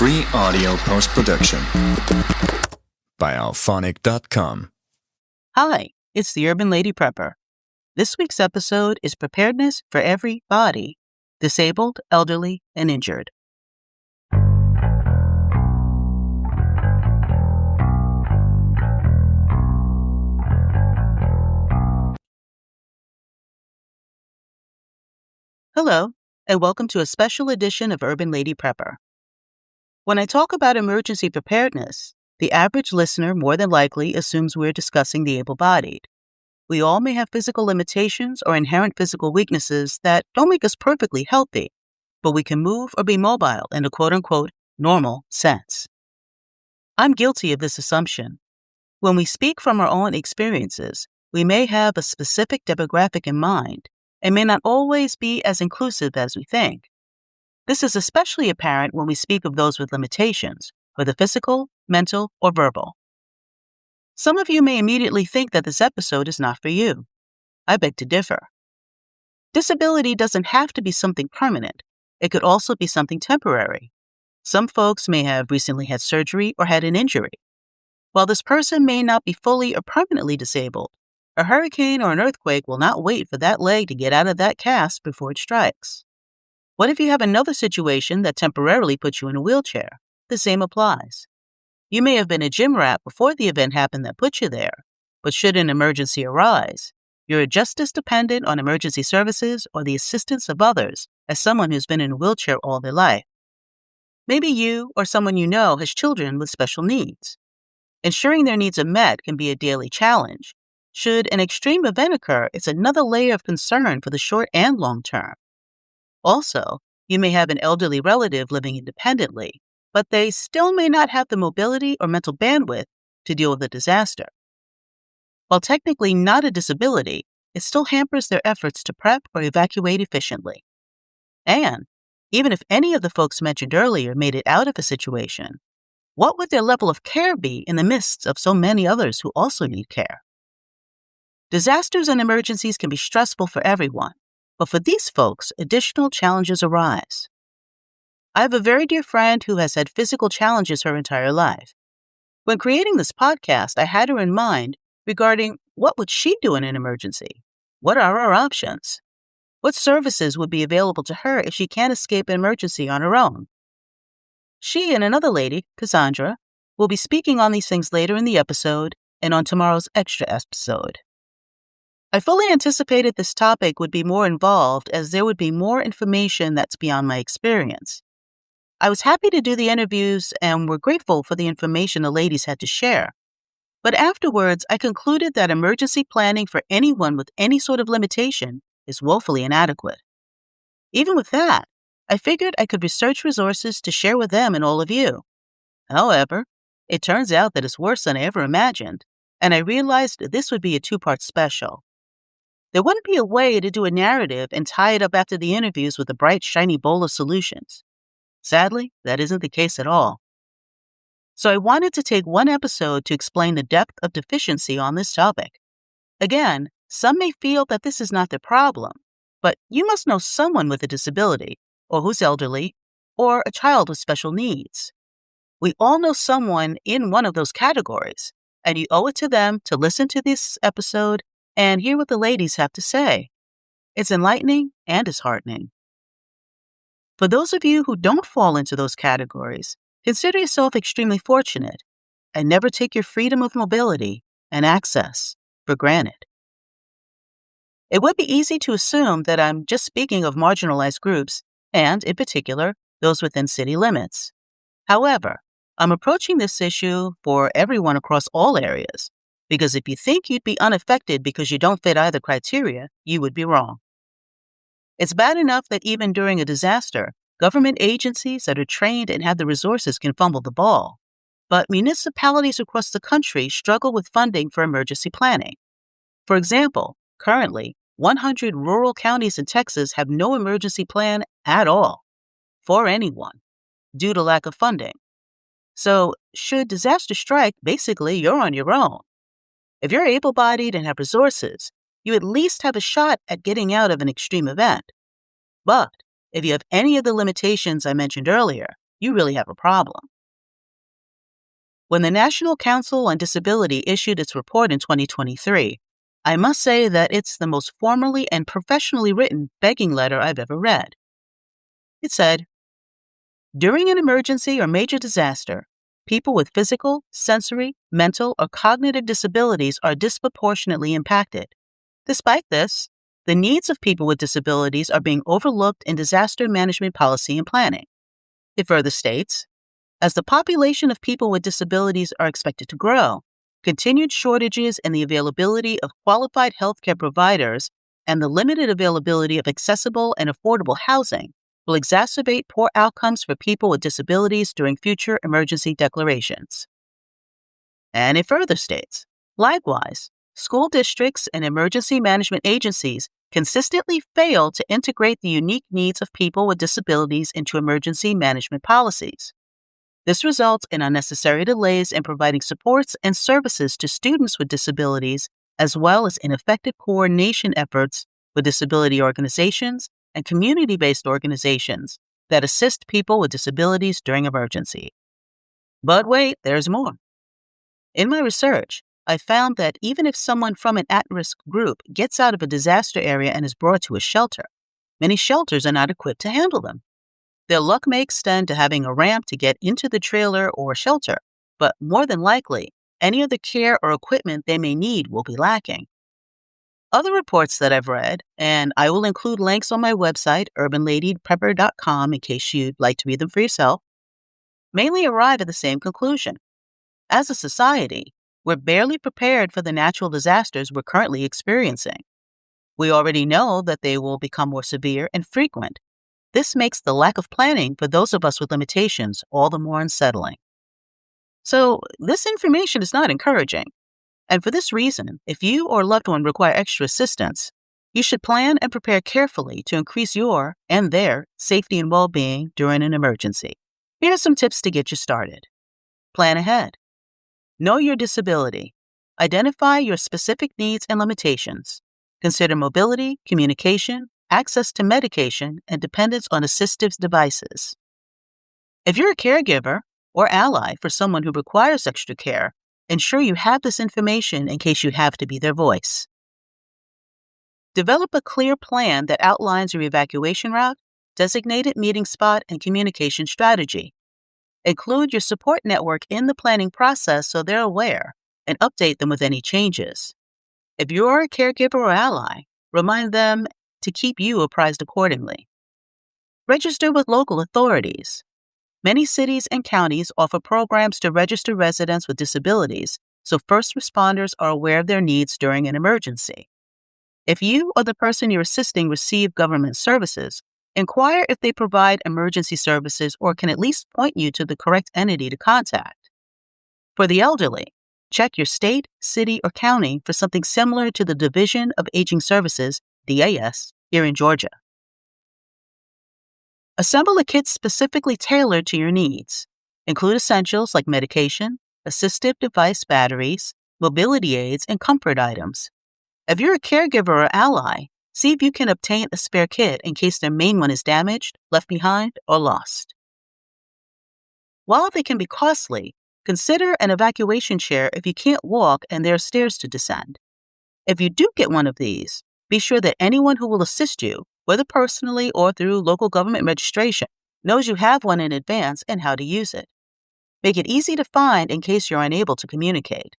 Free audio post-production by alphonic.com. Hi, it's the Urban Lady Prepper. This week's episode is Preparedness for Every Body, Disabled, Elderly, and Injured. Hello, and welcome to a special edition of Urban Lady Prepper. When I talk about emergency preparedness, the average listener more than likely assumes we're discussing the able-bodied. We all may have physical limitations or inherent physical weaknesses that don't make us perfectly healthy, but we can move or be mobile in a quote-unquote normal sense. I'm guilty of this assumption. When we speak from our own experiences, we may have a specific demographic in mind and may not always be as inclusive as we think. This is especially apparent when we speak of those with limitations, whether physical, mental, or verbal. Some of you may immediately think that this episode is not for you. I beg to differ. Disability doesn't have to be something permanent. It could also be something temporary. Some folks may have recently had surgery or had an injury. While this person may not be fully or permanently disabled, a hurricane or an earthquake will not wait for that leg to get out of that cast before it strikes. What if you have another situation that temporarily puts you in a wheelchair? The same applies. You may have been a gym rat before the event happened that put you there, but should an emergency arise, you're just as dependent on emergency services or the assistance of others as someone who's been in a wheelchair all their life. Maybe you or someone you know has children with special needs. Ensuring their needs are met can be a daily challenge. Should an extreme event occur, it's another layer of concern for the short and long term. Also, you may have an elderly relative living independently, but they still may not have the mobility or mental bandwidth to deal with a disaster. While technically not a disability, it still hampers their efforts to prep or evacuate efficiently. And even if any of the folks mentioned earlier made it out of a situation, what would their level of care be in the midst of so many others who also need care? Disasters and emergencies can be stressful for everyone, but for these folks, additional challenges arise. I have a very dear friend who has had physical challenges her entire life. When creating this podcast, I had her in mind regarding what would she do in an emergency? What are our options? What services would be available to her if she can't escape an emergency on her own? She and another lady, Cassandra, will be speaking on these things later in the episode and on tomorrow's extra episode. I fully anticipated this topic would be more involved as there would be more information that's beyond my experience. I was happy to do the interviews and were grateful for the information the ladies had to share. But afterwards, I concluded that emergency planning for anyone with any sort of limitation is woefully inadequate. Even with that, I figured I could research resources to share with them and all of you. However, it turns out that it's worse than I ever imagined, and I realized this would be a two-part special. There wouldn't be a way to do a narrative and tie it up after the interviews with a bright, shiny bowl of solutions. Sadly, that isn't the case at all. So I wanted to take one episode to explain the depth of deficiency on this topic. Again, some may feel that this is not their problem, but you must know someone with a disability, or who's elderly, or a child with special needs. We all know someone in one of those categories, and you owe it to them to listen to this episode and hear what the ladies have to say. It's enlightening and disheartening. For those of you who don't fall into those categories, consider yourself extremely fortunate and never take your freedom of mobility and access for granted. It would be easy to assume that I'm just speaking of marginalized groups and, in particular, those within city limits. However, I'm approaching this issue for everyone across all areas, because if you think you'd be unaffected because you don't fit either criteria, you would be wrong. It's bad enough that even during a disaster, government agencies that are trained and have the resources can fumble the ball. But municipalities across the country struggle with funding for emergency planning. For example, currently, 100 rural counties in Texas have no emergency plan at all for anyone due to lack of funding. So, should disaster strike, basically you're on your own. If you're able-bodied and have resources, you at least have a shot at getting out of an extreme event. But if you have any of the limitations I mentioned earlier, you really have a problem. When the National Council on Disability issued its report in 2023, I must say that it's the most formally and professionally written begging letter I've ever read. It said, during an emergency or major disaster, people with physical, sensory, mental, or cognitive disabilities are disproportionately impacted. Despite this, the needs of people with disabilities are being overlooked in disaster management policy and planning. It further states, as the population of people with disabilities are expected to grow, continued shortages in the availability of qualified healthcare providers and the limited availability of accessible and affordable housing will exacerbate poor outcomes for people with disabilities during future emergency declarations. And it further states, likewise, school districts and emergency management agencies consistently fail to integrate the unique needs of people with disabilities into emergency management policies. This results in unnecessary delays in providing supports and services to students with disabilities, as well as ineffective coordination efforts with disability organizations and community-based organizations that assist people with disabilities during emergency. But wait, there's more. In my research, I found that even if someone from an at-risk group gets out of a disaster area and is brought to a shelter, many shelters are not equipped to handle them. Their luck may extend to having a ramp to get into the trailer or shelter, but more than likely, any other care or equipment they may need will be lacking. Other reports that I've read, and I will include links on my website, UladyPrep.com, in case you'd like to read them for yourself, mainly arrive at the same conclusion. As a society, we're barely prepared for the natural disasters we're currently experiencing. We already know that they will become more severe and frequent. This makes the lack of planning for those of us with limitations all the more unsettling. So, this information is not encouraging. And for this reason, if you or a loved one require extra assistance, you should plan and prepare carefully to increase your and their safety and well-being during an emergency. Here are some tips to get you started. Plan ahead. Know your disability. Identify your specific needs and limitations. Consider mobility, communication, access to medication, and dependence on assistive devices. If you're a caregiver or ally for someone who requires extra care, ensure you have this information in case you have to be their voice. Develop a clear plan that outlines your evacuation route, designated meeting spot, and communication strategy. Include your support network in the planning process so they're aware, and update them with any changes. If you're a caregiver or ally, remind them to keep you apprised accordingly. Register with local authorities. Many cities and counties offer programs to register residents with disabilities, so first responders are aware of their needs during an emergency. If you or the person you're assisting receive government services, inquire if they provide emergency services or can at least point you to the correct entity to contact. For the elderly, check your state, city, or county for something similar to the Division of Aging Services, DAS, here in Georgia. Assemble a kit specifically tailored to your needs. Include essentials like medication, assistive device batteries, mobility aids, and comfort items. If you're a caregiver or ally, see if you can obtain a spare kit in case their main one is damaged, left behind, or lost. While they can be costly, consider an evacuation chair if you can't walk and there are stairs to descend. If you do get one of these, be sure that anyone who will assist you, whether personally or through local government registration, knows you have one in advance and how to use it. Make it easy to find in case you're unable to communicate.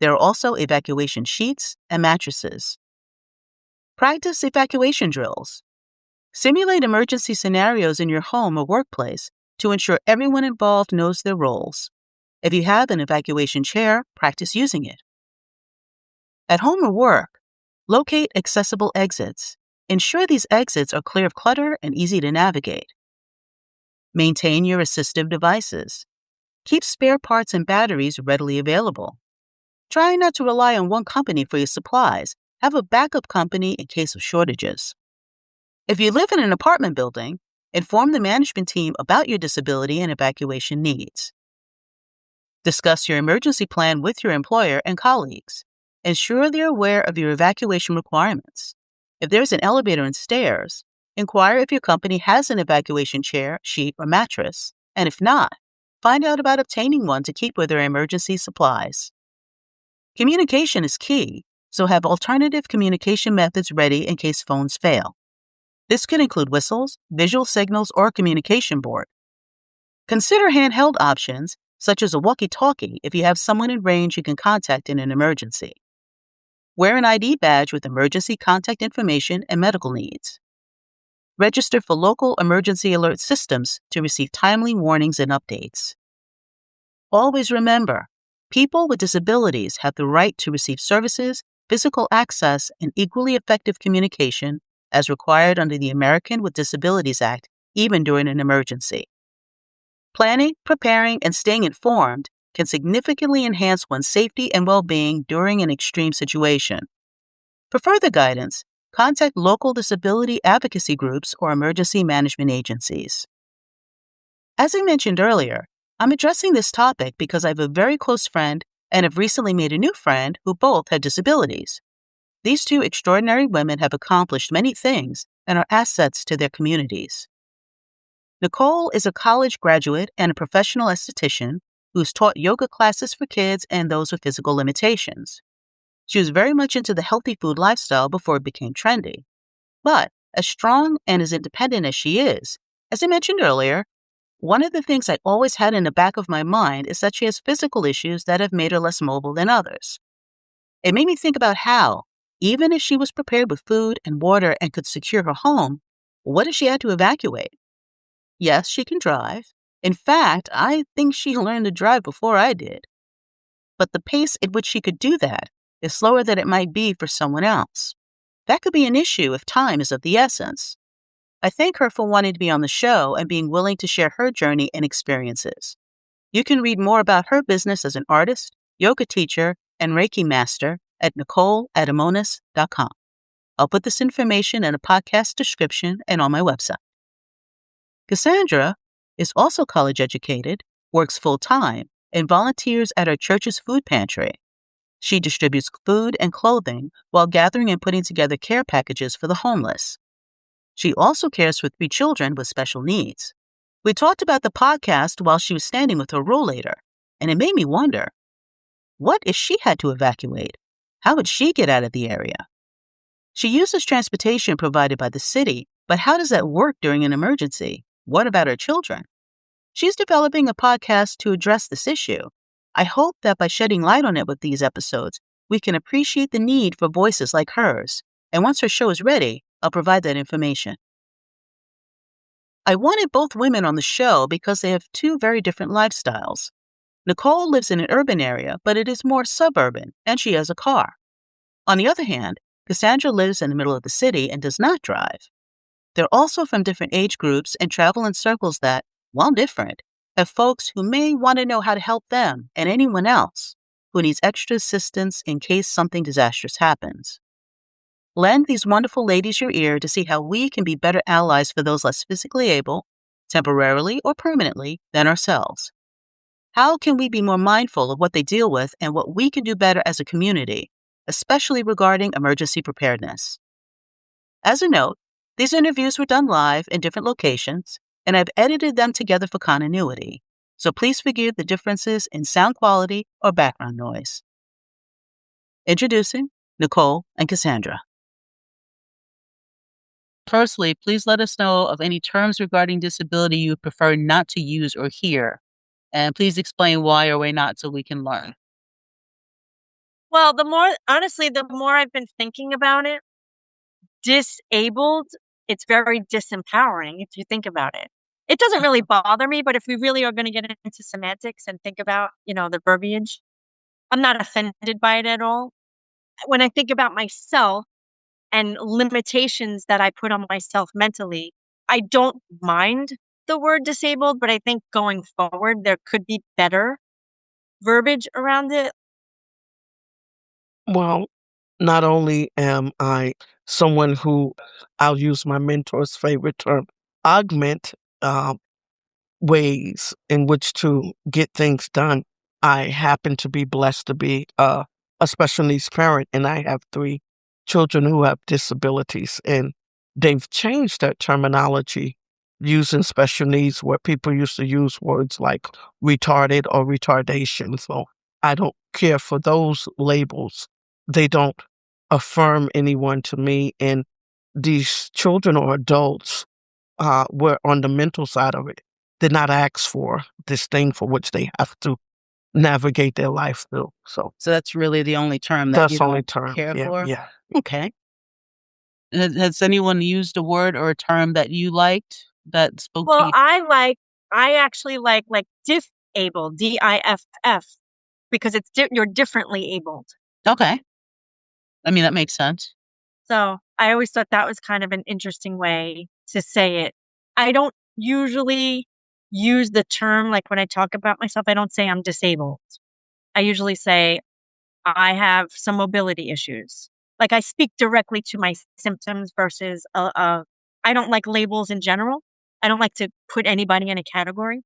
There are also evacuation sheets and mattresses. Practice evacuation drills. Simulate emergency scenarios in your home or workplace to ensure everyone involved knows their roles. If you have an evacuation chair, practice using it. At home or work, locate accessible exits. Ensure these exits are clear of clutter and easy to navigate. Maintain your assistive devices. Keep spare parts and batteries readily available. Try not to rely on one company for your supplies. Have a backup company in case of shortages. If you live in an apartment building, inform the management team about your disability and evacuation needs. Discuss your emergency plan with your employer and colleagues. Ensure they're aware of your evacuation requirements. If there's an elevator and stairs, inquire if your company has an evacuation chair, sheet, or mattress. And if not, find out about obtaining one to keep with your emergency supplies. Communication is key, so have alternative communication methods ready in case phones fail. This could include whistles, visual signals, or a communication board. Consider handheld options, such as a walkie-talkie if you have someone in range you can contact in an emergency. Wear an ID badge with emergency contact information and medical needs. Register for local emergency alert systems to receive timely warnings and updates. Always remember, people with disabilities have the right to receive services, physical access, and equally effective communication as required under the American with Disabilities Act, even during an emergency. Planning, preparing, and staying informed can significantly enhance one's safety and well-being during an extreme situation. For further guidance, contact local disability advocacy groups or emergency management agencies. As I mentioned earlier, I'm addressing this topic because I have a very close friend and have recently made a new friend who both have disabilities. These two extraordinary women have accomplished many things and are assets to their communities. Nicole is a college graduate and a professional esthetician who's taught yoga classes for kids and those with physical limitations. She was very much into the healthy food lifestyle before it became trendy. But as strong and as independent as she is, as I mentioned earlier, one of the things I always had in the back of my mind is that she has physical issues that have made her less mobile than others. It made me think about how, even if she was prepared with food and water and could secure her home, what if she had to evacuate? Yes, she can drive. In fact, I think she learned to drive before I did. But the pace at which she could do that is slower than it might be for someone else. That could be an issue if time is of the essence. I thank her for wanting to be on the show and being willing to share her journey and experiences. You can read more about her business as an artist, yoga teacher, and Reiki master at NicoleAdamonis.com. I'll put this information in a podcast description and on my website. Cassandra is also college educated, works full-time, and volunteers at her church's food pantry. She distributes food and clothing while gathering and putting together care packages for the homeless. She also cares for 3 children with special needs. We talked about the podcast while she was standing with her rollator, and it made me wonder, what if she had to evacuate? How would she get out of the area? She uses transportation provided by the city, but how does that work during an emergency? What about her children? She's developing a podcast to address this issue. I hope that by shedding light on it with these episodes, we can appreciate the need for voices like hers. And once her show is ready, I'll provide that information. I wanted both women on the show because they have 2 very different lifestyles. Nicole lives in an urban area, but it is more suburban, and she has a car. On the other hand, Cassandra lives in the middle of the city and does not drive. They're also from different age groups and travel in circles that, while different, have folks who may want to know how to help them and anyone else who needs extra assistance in case something disastrous happens. Lend these wonderful ladies your ear to see how we can be better allies for those less physically able, temporarily or permanently, than ourselves. How can we be more mindful of what they deal with and what we can do better as a community, especially regarding emergency preparedness? As a note, these interviews were done live in different locations, and I've edited them together for continuity, so please forgive the differences in sound quality or background noise. Introducing Nicole and Cassandra. Firstly, please let us know of any terms regarding disability you prefer not to use or hear, and please explain why or why not so we can learn. Well, the more I've been thinking about it, disabled, it's very disempowering if you think about it. It doesn't really bother me, but if we really are going to get into semantics and think about, the verbiage, I'm not offended by it at all. When I think about myself and limitations that I put on myself mentally, I don't mind the word disabled, but I think going forward, there could be better verbiage around it. Well, not only am I someone who, I'll use my mentor's favorite term, augment ways in which to get things done. I happen to be blessed to be a special needs parent, and I have 3 children who have disabilities, and they've changed that terminology using special needs where people used to use words like retarded or retardation. So I don't care for those labels. They don't affirm anyone to me. And these children or adults were on the mental side of it, did not ask for this thing for which they have to navigate their life through. So that's really the only term that you don't care for? Yeah. Okay. Has anyone used a word or a term that you liked that spoke to Well, you? I actually like dif-abled, DIFF, because you're differently abled. Okay. I mean, that makes sense. So I always thought that was kind of an interesting way to say it. I don't usually use the term, like when I talk about myself, I don't say I'm disabled. I usually say I have some mobility issues. Like I speak directly to my symptoms versus, I don't like labels in general. I don't like to put anybody in a category.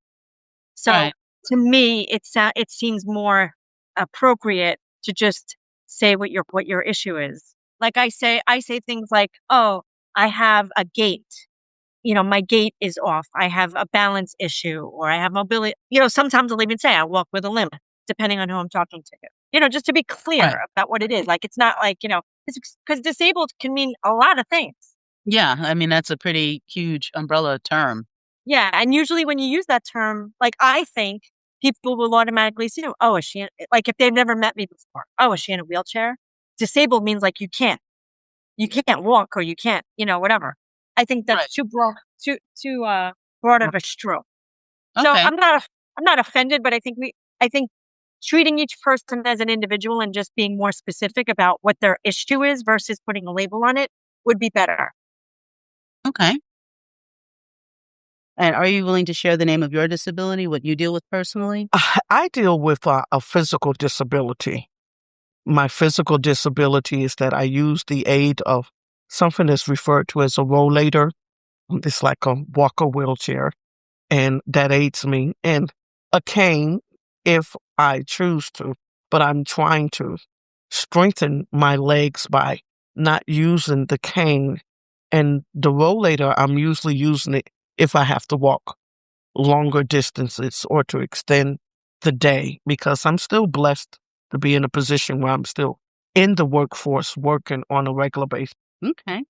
So Right. to me, it seems more appropriate to just say what your issue is. Like I say things like, oh, I have a gait. My gait is off. I have a balance issue, or I have mobility. Sometimes I'll even say I walk with a limp, depending on who I'm talking to. Just to be clear Right. about what it is. Like, it's not like, because disabled can mean a lot of things. Yeah. I mean, that's a pretty huge umbrella term. Yeah. And usually when you use that term, like, I think people will automatically see, oh, is she, like, if they've never met me before, oh, is she in a wheelchair? Disabled means like you can't walk, or you can't, whatever. I think that's too broad of a stroke. So Okay. I'm not offended, but I think treating each person as an individual and just being more specific about what their issue is versus putting a label on it would be better. Okay. And are you willing to share the name of your disability, what you deal with personally? I deal with a physical disability. My physical disability is that I use the aid of something that's referred to as a rollator. It's like a walker wheelchair, and that aids me, and a cane if I choose to. But I'm trying to strengthen my legs by not using the cane. And the rollator, I'm usually using it if I have to walk longer distances or to extend the day, because I'm still blessed to be in a position where I'm still in the workforce working on a regular basis. Okay.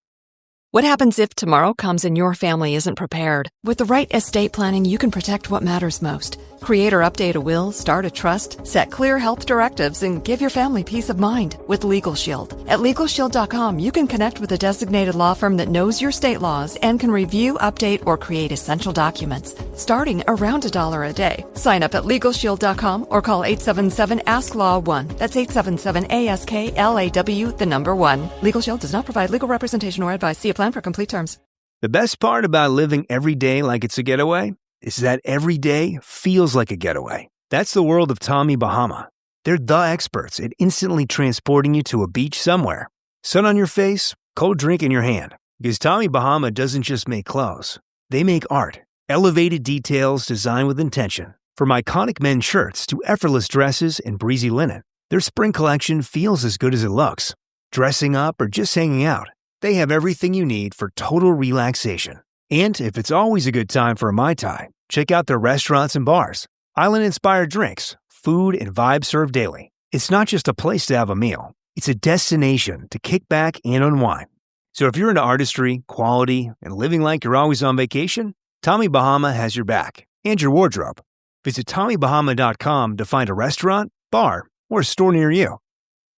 What happens if tomorrow comes and your family isn't prepared? With the right estate planning, you can protect what matters most. Create or update a will, start a trust, set clear health directives, and give your family peace of mind with Legal Shield. At LegalShield.com, you can connect with a designated law firm that knows your state laws and can review, update, or create essential documents, starting around $1 a day. Sign up at LegalShield.com or call 877-ASK-LAW-1. That's 877-ASK-LAW, the number 1. Legal Shield does not provide legal representation or advice. See a plan for complete terms. The best part about living every day like it's a getaway is that every day feels like a getaway. That's the world of Tommy Bahama. They're the experts at instantly transporting you to a beach somewhere. Sun on your face, cold drink in your hand. Because Tommy Bahama doesn't just make clothes. They make art. Elevated details designed with intention. From iconic men's shirts to effortless dresses and breezy linen, their spring collection feels as good as it looks. Dressing up or just hanging out, they have everything you need for total relaxation. And if it's always a good time for a Mai Tai, check out their restaurants and bars. Island-inspired drinks, food, and vibes served daily. It's not just a place to have a meal. It's a destination to kick back and unwind. So if you're into artistry, quality, and living like you're always on vacation, Tommy Bahama has your back and your wardrobe. Visit TommyBahama.com to find a restaurant, bar, or store near you.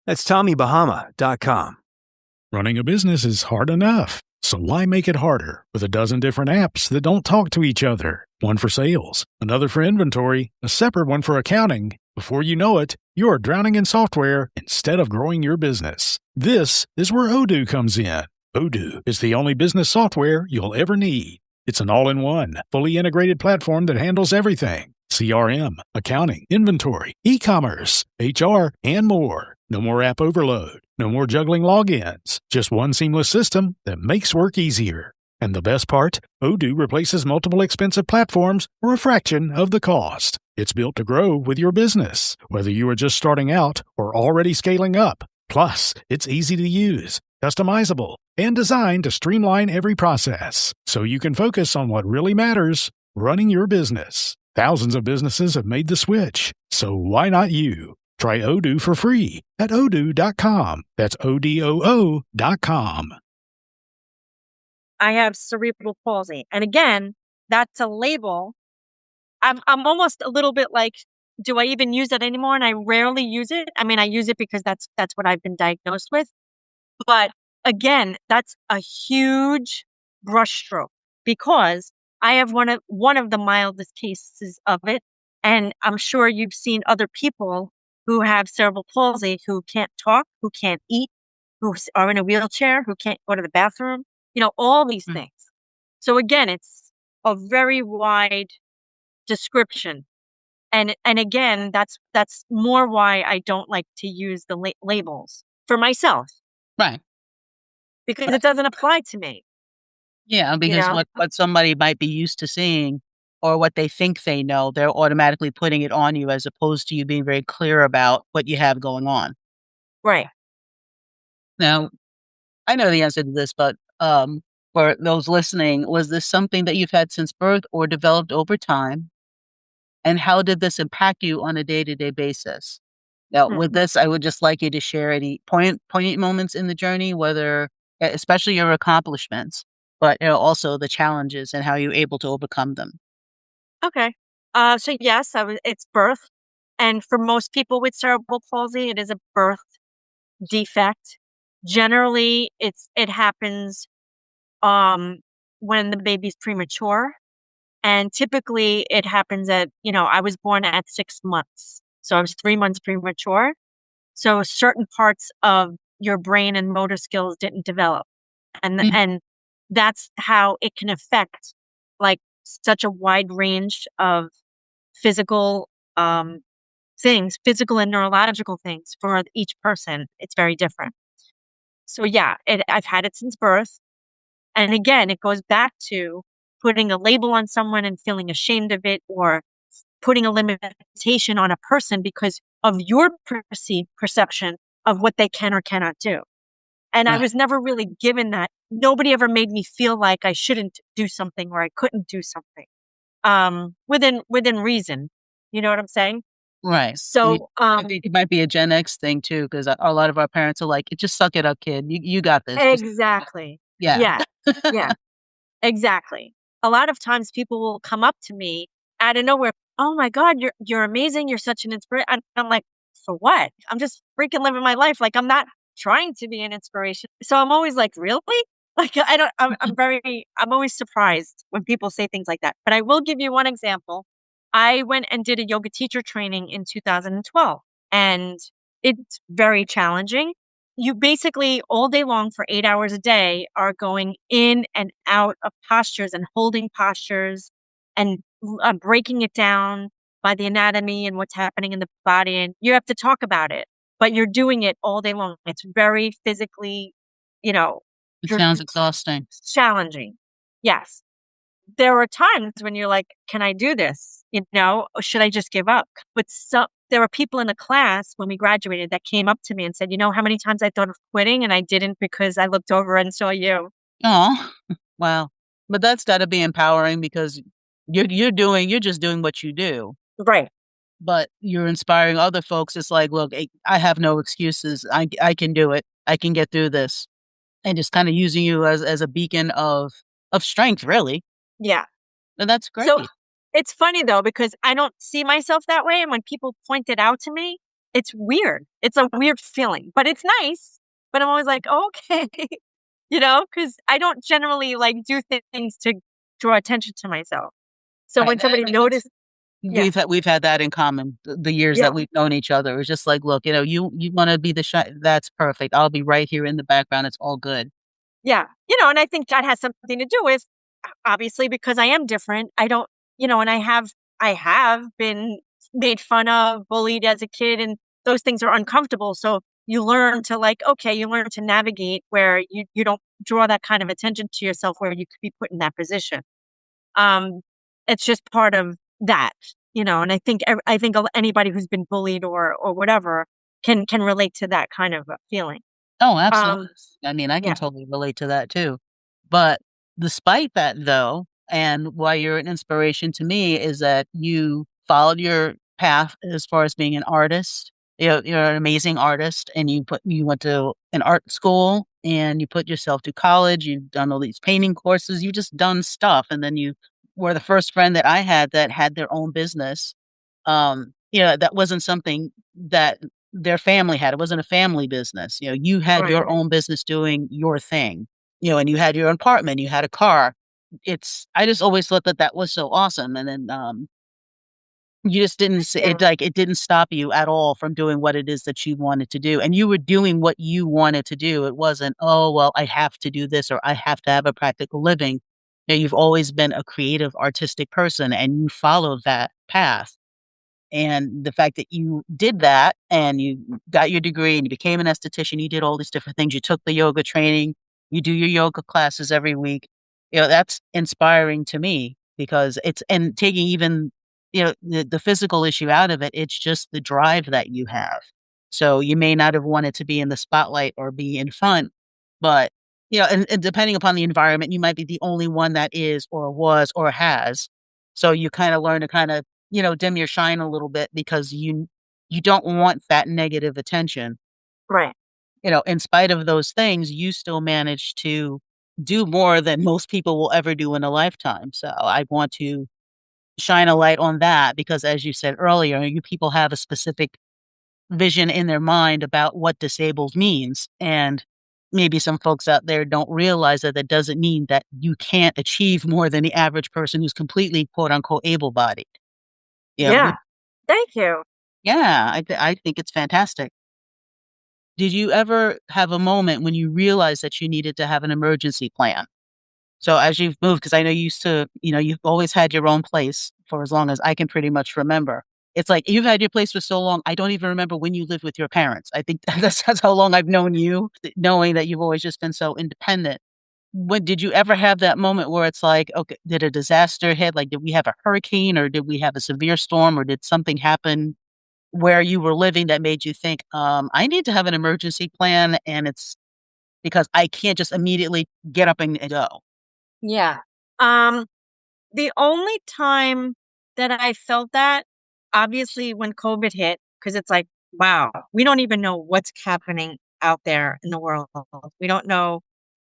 That's TommyBahama.com. Running a business is hard enough, so why make it harder with a dozen different apps that don't talk to each other? One for sales, another for inventory, a separate one for accounting. Before you know it, you're drowning in software instead of growing your business. This is where Odoo comes in. Odoo is the only business software you'll ever need. It's an all-in-one, fully integrated platform that handles everything. CRM, accounting, inventory, e-commerce, HR, and more. No more app overload. No more juggling logins. Just one seamless system that makes work easier. And the best part, Odoo replaces multiple expensive platforms for a fraction of the cost. It's built to grow with your business. Whether you are just starting out or already scaling up, Plus, it's easy to use, customizable, and designed to streamline every process so you can focus on what really matters, running your business. Thousands of businesses have made the switch, so why not you? Try Odoo for free at odoo.com. That's ODOO.com. I have cerebral palsy. And again, that's a label. I'm almost a little bit like, do I even use it anymore? And I rarely use it. I mean, I use it because that's what I've been diagnosed with. But again, that's a huge brushstroke because I have one of the mildest cases of it. And I'm sure you've seen other people who have cerebral palsy who can't talk, who can't eat, who are in a wheelchair, who can't go to the bathroom, all these things. So again, it's a very wide description. And again, that's more why I don't like to use the labels for myself. Right. Because it doesn't apply to me. Yeah, because what somebody might be used to seeing or what they think they know, they're automatically putting it on you as opposed to you being very clear about what you have going on. Right. Now, I know the answer to this, but for those listening, was this something that you've had since birth or developed over time? And how did this impact you on a day-to-day basis? Now, with this, I would just like you to share any poignant moments in the journey, whether, especially your accomplishments, but also the challenges and how you're able to overcome them. Okay. So yes, it's birth. And for most people with cerebral palsy, it is a birth defect. Generally, it happens when the baby's premature. And typically it happens I was born at 6 months. So I was 3 months premature. So certain parts of your brain and motor skills didn't develop. And that's how it can affect like such a wide range of physical things, physical and neurological things for each person. It's very different. So yeah, I've had it since birth. And again, it goes back to putting a label on someone and feeling ashamed of it, or putting a limitation on a person because of your perceived perception of what they can or cannot do. And I was never really given that. Nobody ever made me feel like I shouldn't do something or I couldn't do something within reason. You know what I'm saying? Right. So I think it might be a Gen X thing too, because a lot of our parents are like, just suck it up, kid. You got this. Exactly. Yeah. Yeah. Exactly. A lot of times people will come up to me out of nowhere. Oh my God, you're amazing. You're such an inspiration. And I'm like, for what? I'm just freaking living my life. Like I'm not trying to be an inspiration. So I'm always like, really? Like I'm always surprised when people say things like that. But I will give you one example. I went and did a yoga teacher training in 2012, and it's very challenging. You basically all day long for 8 hours a day are going in and out of postures and holding postures and breaking it down by the anatomy and what's happening in the body. And you have to talk about it, but you're doing it all day long. It's very physically, It sounds exhausting. Challenging. Yes. There were times when you're like, can I do this? Or should I just give up? But there were people in the class when we graduated that came up to me and said, how many times I thought of quitting and I didn't because I looked over and saw you. Oh, wow. But that's got to be empowering because you're just doing what you do. Right. But you're inspiring other folks. It's like, look, I have no excuses. I can do it. I can get through this. And just kind of using you as a beacon of strength, really. Yeah. And that's great. So it's funny though, because I don't see myself that way. And when people point it out to me, it's weird. It's a weird feeling, but it's nice. But I'm always like, oh, okay, because I don't generally like do things to draw attention to myself. So when somebody notices, we've had that in common. The years that we've known each other, it's just like, look, you want to be the that's perfect. I'll be right here in the background. It's all good. Yeah, and I think that has something to do with, obviously, because I am different. I don't, and I have been made fun of, bullied as a kid, and those things are uncomfortable. So you learn to navigate where you don't draw that kind of attention to yourself where you could be put in that position. It's just part of that, and I think anybody who's been bullied or whatever, can relate to that kind of a feeling. Oh, absolutely. I mean, I can Yeah. totally relate to that too. But despite that, though, and why you're an inspiration to me is that you followed your path as far as being an artist. You're an amazing artist, and you went to an art school, and you put yourself to college. You've done all these painting courses. You just done stuff, and then you were the first friend that I had that had their own business. That wasn't something that their family had. It wasn't a family business. You had Right. your own business doing your thing, and you had your apartment, you had a car. I just always thought that that was so awesome. And then, you just didn't, Yeah. it didn't stop you at all from doing what it is that you wanted to do. And you were doing what you wanted to do. It wasn't, oh, well, I have to do this or I have to have a practical living. You've always been a creative, artistic person and you followed that path. And the fact that you did that and you got your degree and you became an esthetician, you did all these different things. You took the yoga training, you do your yoga classes every week. That's inspiring to me because and taking even, the physical issue out of it, it's just the drive that you have. So you may not have wanted to be in the spotlight or be in front, but, and depending upon the environment, you might be the only one that is or was or has. So you kind of learn to kind of dim your shine a little bit because you don't want that negative attention. Right. In spite of those things, you still manage to do more than most people will ever do in a lifetime. So I want to shine a light on that because as you said earlier, you people have a specific vision in their mind about what disabled means. And maybe some folks out there don't realize that that doesn't mean that you can't achieve more than the average person who's completely quote unquote able-bodied. Yeah. Thank you. Yeah, I think it's fantastic. Did you ever have a moment when you realized that you needed to have an emergency plan? So as you've moved, because I know you used to, you've always had your own place for as long as I can pretty much remember. It's like you've had your place for so long, I don't even remember when you lived with your parents. I think that's how long I've known you, knowing that you've always just been so independent. When did you ever have that moment where it's like, okay, did a disaster hit? Like, did we have a hurricane or did we have a severe storm or did something happen where you were living that made you think, I need to have an emergency plan and it's because I can't just immediately get up and go. Yeah. Um, the only time that I felt that, obviously when COVID hit, because it's like, wow, we don't even know what's happening out there in the world. We don't know.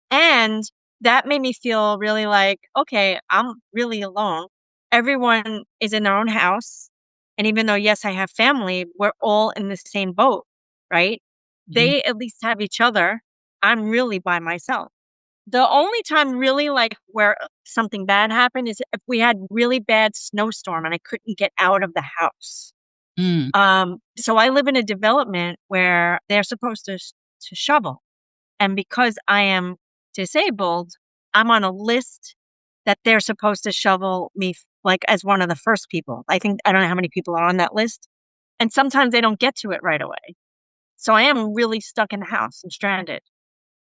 And that made me feel really like, okay, I'm really alone. Everyone is in their own house. And even though, yes, I have family, we're all in the same boat, right? Mhm. They at least have each other. I'm really by myself. The only time really like where something bad happened is if we had really bad snowstorm and I couldn't get out of the house. Mm. So I live in a development where they're supposed to shovel. And because I am disabled, I'm on a list that they're supposed to shovel me like as one of the first people. I don't know how many people are on that list. And sometimes they don't get to it right away. So I am really stuck in the house and stranded.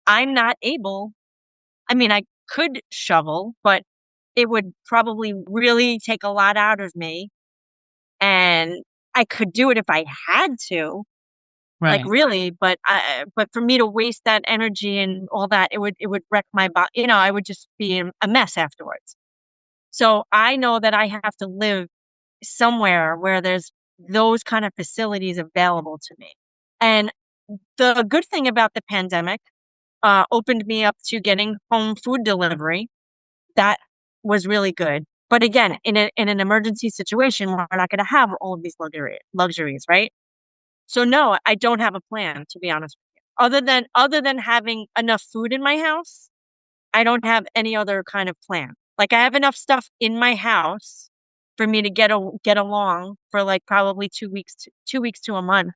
I'm not able, I mean, I could shovel, but it would probably really take a lot out of me. And I could do it if I had to, like, Right. really, but for me to waste that energy and all that, it would wreck my body. I would just be a mess afterwards. So I know that I have to live somewhere where there's those kind of facilities available to me. And the good thing about the pandemic opened me up to getting home food delivery. That was really good. But again, in an emergency situation, we're not going to have all of these luxuries, right? So no, I don't have a plan, to be honest with you. Other than having enough food in my house, I don't have any other kind of plan. Like I have enough stuff in my house for me to get along for like probably 2 weeks to a month.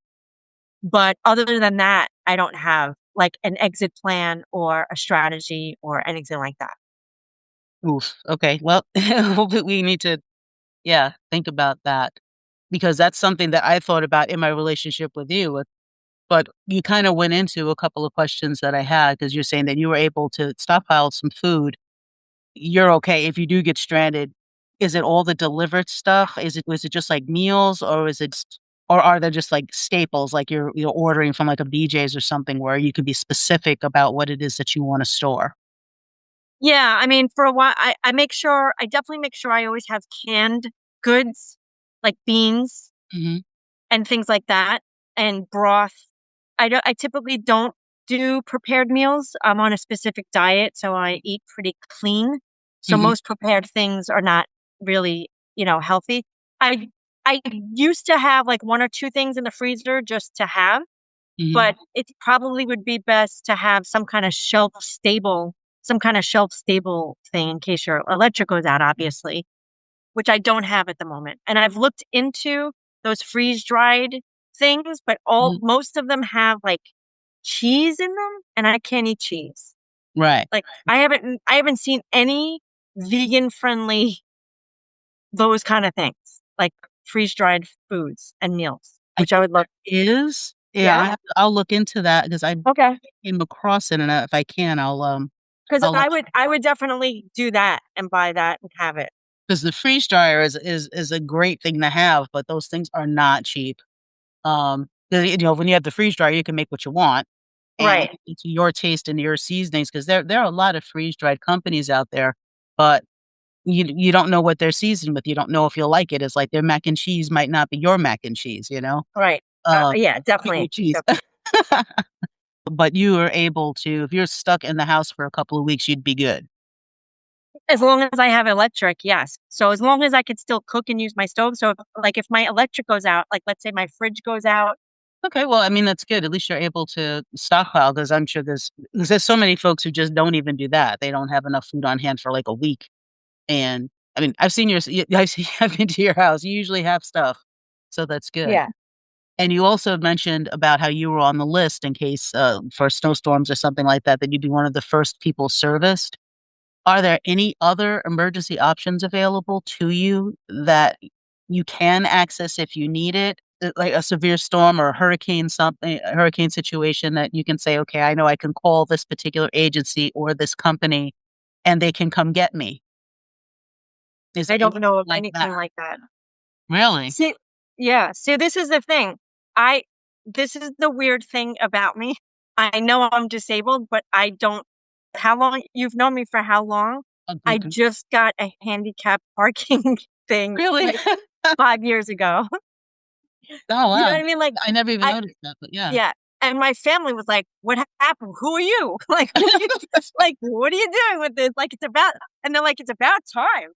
But other than that, I don't have like an exit plan or a strategy or anything like that. Oof. Okay. Well, we need to, yeah, think about that because that's something that I thought about in my relationship with you. But you kind of went into a couple of questions that I had because you're saying that you were able to stockpile some food. You're okay if you do get stranded. Is it all the delivered stuff? Was it just like meals or is it Or are there just like staples, like you're ordering from like a BJ's or something where you could be specific about what it is that you want to store? Yeah, I mean, for a while, I definitely make sure I always have canned goods, like beans Mm-hmm. and things like that, and broth. I typically don't do prepared meals. I'm on a specific diet, so I eat pretty clean. So Mm-hmm. most prepared things are not really, healthy. I I used to have like one or two things in the freezer just to have, Mm-hmm. but it probably would be best to have some kind of shelf stable thing in case your electric goes out, obviously, which I don't have at the moment. And I've looked into those freeze dried things, but Mm-hmm. most of them have like cheese in them, and I can't eat cheese. Right. Like I haven't seen any vegan friendly those kind of things, like freeze dried foods and meals, I which I think would love. there is. Yeah, Yeah. I'll look into that because I Okay. came across it, and if I can, Because I'll I would definitely do that and buy that and have it. because the freeze dryer is a great thing to have, but those things are not cheap. 'Cause, when you have the freeze dryer, you can make what you want, and Right. to your taste and your seasonings. Because there are a lot of freeze dried companies out there, but you don't know what they're seasoned with. You don't know if you'll like it. It's like their mac and cheese might not be your mac and cheese. Right. Yeah, Cream definitely. cheese. But you are able to, if you're stuck in the house for a couple of weeks, you'd be good. As long as I have electric, yes. So as long as I could still cook and use my stove. So if my electric goes out, like let's say my fridge goes out. Okay, well, I mean, that's good. At least you're able to stockpile because I'm sure there's so many folks who just don't even do that. They don't have enough food on hand for like a week. And I mean, I've been to your house. You usually have stuff, so that's good. Yeah. And you also mentioned about how you were on the list in case for snowstorms or something like that, that you'd be one of the first people serviced. Are there any other emergency options available to you that you can access if you need it? Like a severe storm or a hurricane situation that you can say, okay, I know I can call this particular agency or this company and they can come get me. Is I there don't anything know of like anything that? like that. Really? See, yeah. See, this is the thing. I This is the weird thing about me. I know I'm disabled, but I don't. How long? You've known me for how long? I Okay. just got a handicap parking thing Really? like 5 years ago. Oh, You know wow. what I mean? Like I never even I noticed that, but yeah. yeah. And my family was like, "What happened? Who are you? Like, like, what are you doing with this? Like, it's about." And they're like, "It's about time."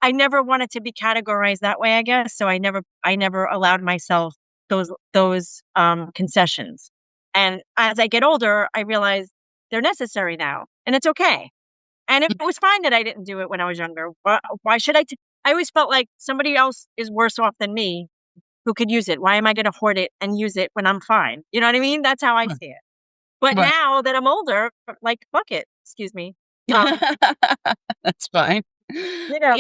I never wanted to be categorized that way, I guess. So I never allowed myself those concessions. And as I get older, I realize they're necessary now, and it's okay. And it was fine that I didn't do it when I was younger. Why should I always felt like somebody else is worse off than me who could use it. Why am I going to hoard it and use it when I'm fine? You know what I mean? That's how I Right. see it. But Right. now that I'm older, like, fuck it. Excuse me. Um, That's fine. Yeah,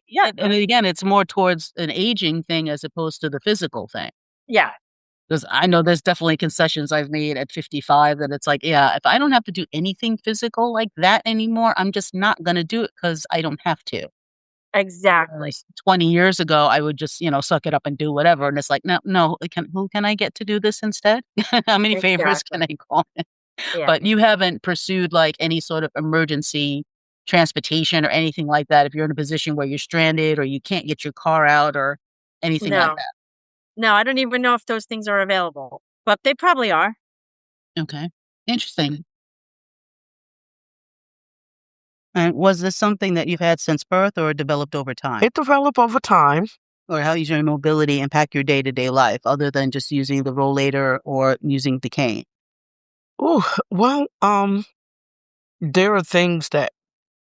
yeah, and again, it's more towards an aging thing as opposed to the physical thing. yeah, Because I know there's definitely concessions I've made at 55 that it's like, yeah, if I don't have to do anything physical like that anymore, I'm just not gonna do it because I don't have to. exactly. Whereas 20 years ago, I would just, suck it up and do whatever, and it's like, "No, no, who can I get to do this instead? How many favors Exactly. can I call in?" Yeah. But you haven't pursued, like, any sort of emergency transportation or anything like that if you're in a position where you're stranded or you can't get your car out or anything like No, no, I don't even know if those things are available, but they probably are. that. Okay. Interesting. And was this something that you've had since birth or developed over time? It developed over time. Or how does your mobility impact your day-to-day life other than just using the rollator or using the cane? Ooh, well, there are things that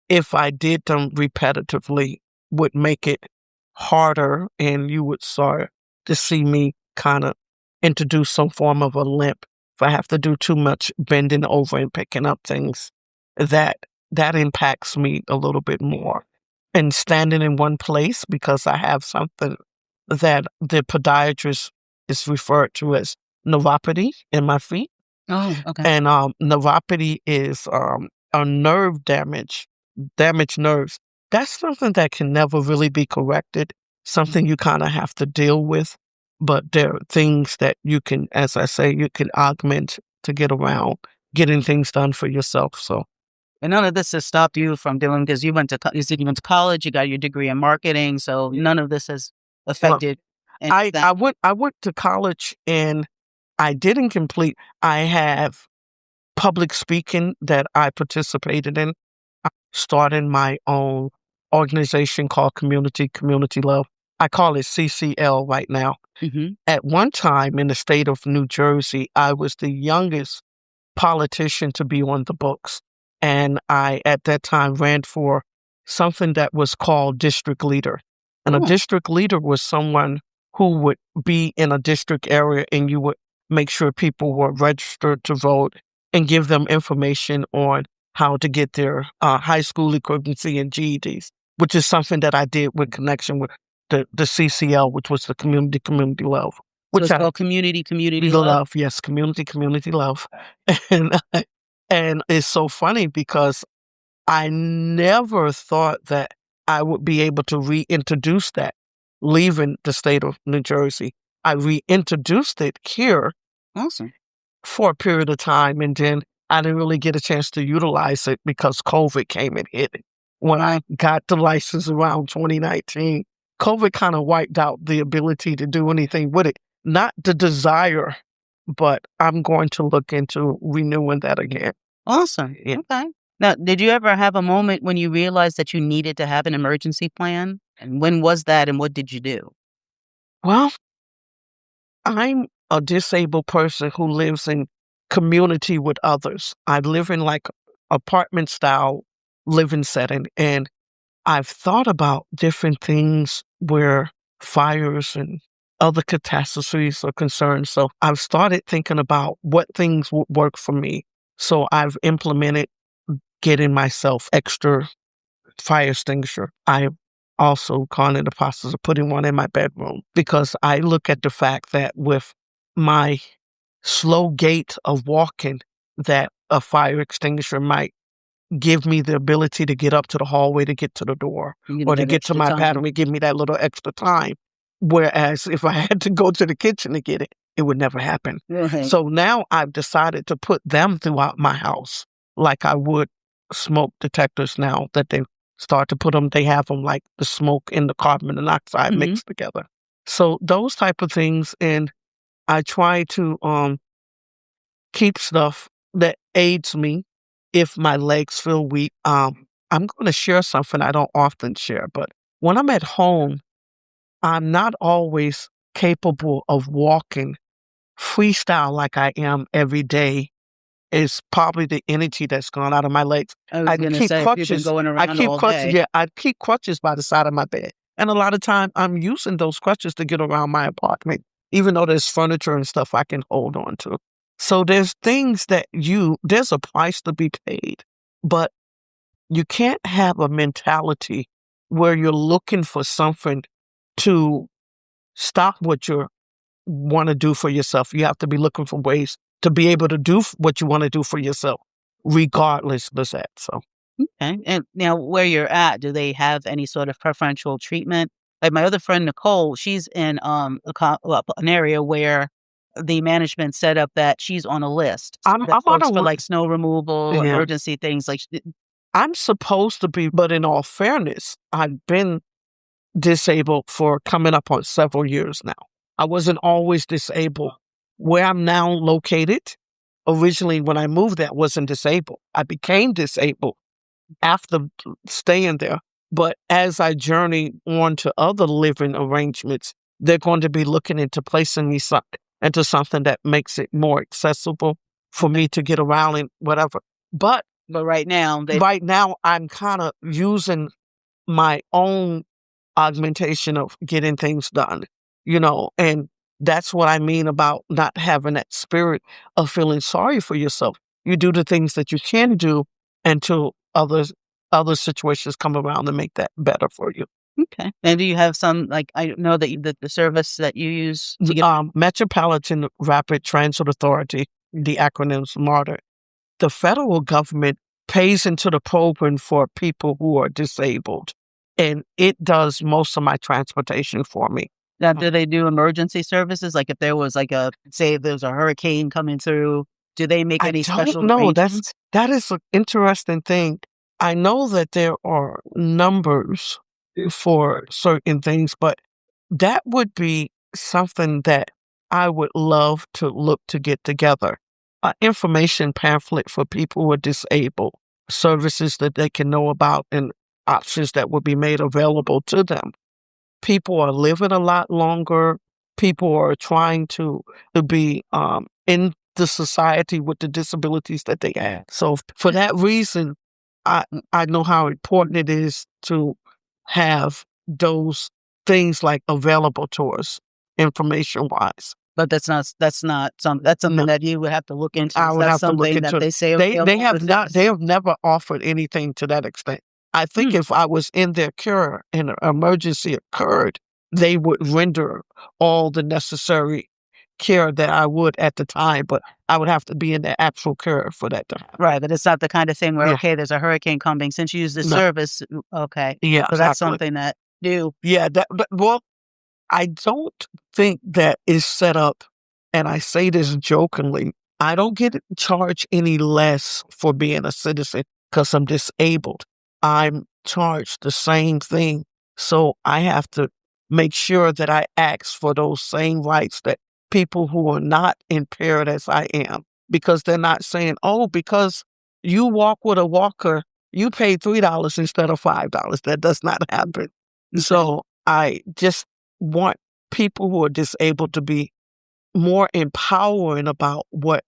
if I did them repetitively would make it harder and you would start to see me kind of introduce some form of a limp. If I have to do too much bending over and picking up things, that that impacts me a little bit more. And standing in one place because I have something that the podiatrist is referred to as neuropathy in my feet. Oh, okay. And neuropathy is a nerve damaged nerves. That's something that can never really be corrected, something you kind of have to deal with. but there are things that you can, as I say, you can augment to get around getting things done for yourself. So, And none of this has stopped you from doing, because you you said you went to college, you got your degree in marketing, so none of this has affected any of that. I went to college and I didn't complete. I have public speaking that I participated in. I started my own organization called Community Love. I call it CCL right now. Mm-hmm. At one time in the state of New Jersey, I was the youngest politician to be on the books. And I, at that time, ran for something that was called district leader. And a district leader was someone who would be in a district area and you would make sure people were registered to vote and give them information on how to get their high school equivalency and GEDs, which is something that I did with connection with the CCL, which was the Community Love. So it's called Community Love. Yes, Community Love. And it's so funny because I never thought that I would be able to reintroduce that leaving the state of New Jersey. I reintroduced it here. Awesome. For a period of time, and then I didn't really get a chance to utilize it because COVID came and hit it. When I got the license around 2019, COVID kind of wiped out the ability to do anything with it. Not the desire, but I'm going to look into renewing that again. Awesome. Yeah. Okay. Now, did you ever have a moment when you realized that you needed to have an emergency plan? And when was that, and what did you do? Well, I'm a disabled person who lives in community with others. I live in like apartment style living setting, and I've thought about different things where fires and other catastrophes are concerned. So I've started thinking about what things would work for me. So I've implemented getting myself extra fire extinguisher. I've also gone in the process of putting one in my bedroom because I look at the fact that with my slow gait of walking, that a fire extinguisher might give me the ability to get up to the hallway to get to the door or to get to my bathroom and give me that little extra time. Whereas if I had to go to the kitchen to get it, it would never happen. Right. So now I've decided to put them throughout my house like I would smoke detectors now that they start to put them. They have them like the smoke and the carbon monoxide mixed together. So those type of things. And I try to keep stuff that aids me if my legs feel weak. I'm going to share something I don't often share, but when I'm at home, I'm not always capable of walking freestyle like I am every day. It's probably the energy that's gone out of my legs. I was going to say, you've been going around all day. Yeah, I keep crutches by the side of my bed. And a lot of time I'm using those crutches to get around my apartment, even though there's furniture and stuff I can hold on to. So there's things that there's a price to be paid, but you can't have a mentality where you're looking for something to stop what you want to do for yourself. You have to be looking for ways to be able to do what you want to do for yourself, regardless of that. So, okay. And now, where you're at, do they have any sort of preferential treatment? Like my other friend Nicole, she's in an area where the management set up that she's on a list. I'm on for like snow removal, emergency things. Like I'm supposed to be, but in all fairness, I've been disabled for coming up on several years now. I wasn't always disabled. Where I'm now located, originally when I moved there, I wasn't disabled. I became disabled after staying there. But as I journey on to other living arrangements, they're going to be looking into placing me into something that makes it more accessible for me to get around and whatever. But right now, I'm kind of using my own augmentation of getting things done, and that's what I mean about not having that spirit of feeling sorry for yourself. You do the things that you can do until other situations come around and make that better for you. Okay. And do you have some, like, I know that the service that you use to get Metropolitan Rapid Transit Authority, the acronym's MARTA. The federal government pays into the program for people who are disabled, and it does most of my transportation for me. Now, do they do emergency services? Like if there was say there's a hurricane coming through, do they make I any don't special know. arrangements? That is an interesting thing. I know that there are numbers for certain things, but that would be something that I would love to look to get together. An information pamphlet for people who are disabled, services that they can know about, and options that would be made available to them. People are living a lot longer. People are trying to be in the society with the disabilities that they have. So for that reason, I know how important it is to have those things like available to us, information wise. But that's not something No, that you would have to look into. I Is would that have to look something that into. they say They available have for not. They citizens? have never offered anything to that extent. I think if I was in their care and an emergency occurred, they would render all the necessary care that I would at the time, but I would have to be in the actual care for that to happen. Right, but it's not the kind of thing where, Yeah. okay, there's a hurricane coming. Since you use the No. service, okay. Yeah, So that's exactly. something that do. Yeah, well, I don't think that is set up, and I say this jokingly. I don't get charged any less for being a citizen because I'm disabled. I'm charged the same thing. So I have to make sure that I ask for those same rights that people who are not impaired as I am, because they're not saying, oh, because you walk with a walker, you pay $3 instead of $5. That does not happen. So I just want people who are disabled to be more empowering about what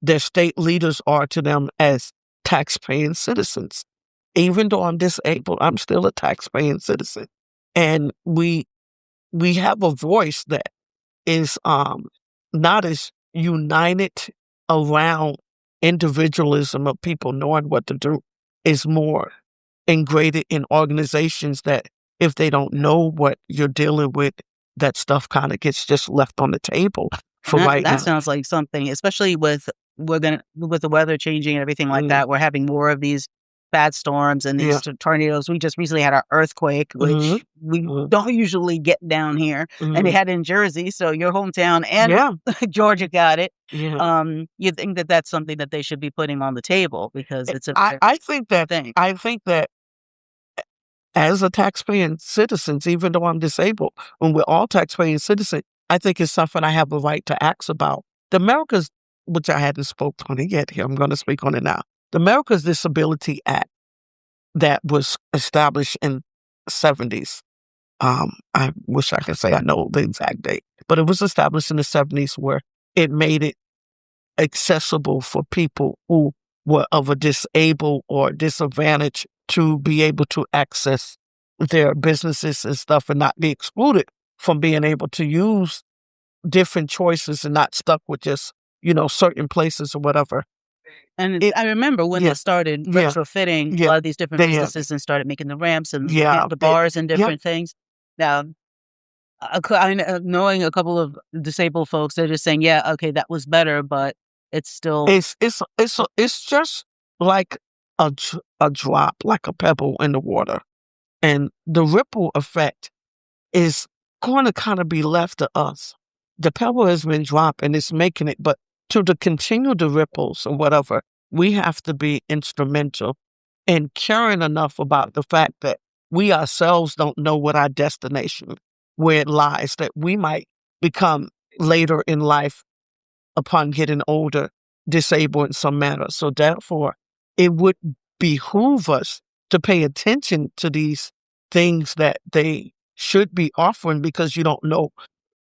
their state leaders are to them as taxpaying citizens. Even though I'm disabled, I'm still a taxpaying citizen. And we have a voice that is not as united around individualism of people knowing what to do, is more ingrained in organizations that if they don't know what you're dealing with, that stuff kind of gets just left on the table for That, right that now. sounds like something, especially with with the weather changing and everything like that. We're having more of these bad storms and these tornadoes. We just recently had our earthquake, which we don't usually get down here, and they had in Jersey, so your hometown and Georgia got it. You think that that's something that they should be putting on the table because it's a I think that thing. As a taxpaying citizens, even though I'm disabled, when we're all taxpaying citizens, I think it's something I have a right to ask about. The America's, which I hadn't spoken on it yet here, I'm going to speak on it now. The America's Disability Act that was established in the 70s. I wish I could say I know the exact date, but it was established in the 70s where it made it accessible for people who were of a disabled or disadvantage to be able to access their businesses and stuff and not be excluded from being able to use different choices and not stuck with just, certain places or whatever. And I remember when they started retrofitting a lot of these different businesses and started making the ramps and the bars and different things. Now, knowing a couple of disabled folks, they're just saying, yeah, okay, that was better, but it's still... It's just like a drop, like a pebble in the water. And the ripple effect is going to kind of be left to us. The pebble has been dropped and it's making it, but to continue the ripples or whatever, we have to be instrumental in caring enough about the fact that we ourselves don't know what our destination, where it lies, that we might become later in life upon getting older, disabled in some manner. So therefore, it would behoove us to pay attention to these things that they should be offering, because you don't know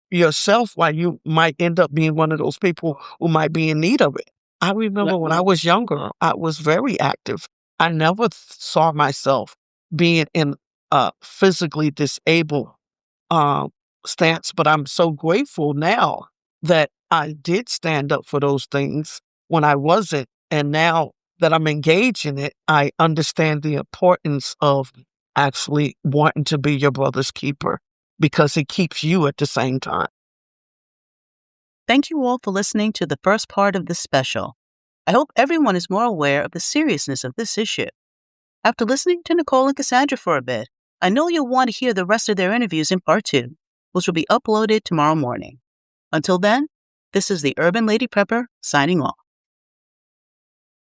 yourself why you might end up being one of those people who might be in need of it. I remember when I was younger, I was very active. I never saw myself being in a physically disabled stance, but I'm so grateful now that I did stand up for those things when I wasn't. And now that I'm engaged in it, I understand the importance of actually wanting to be your brother's keeper, because it keeps you at the same time. Thank you all for listening to the first part of this special. I hope everyone is more aware of the seriousness of this issue. After listening to Nicole and Cassandra for a bit, I know you'll want to hear the rest of their interviews in part 2, which will be uploaded tomorrow morning. Until then, this is the Urban Lady Prepper signing off.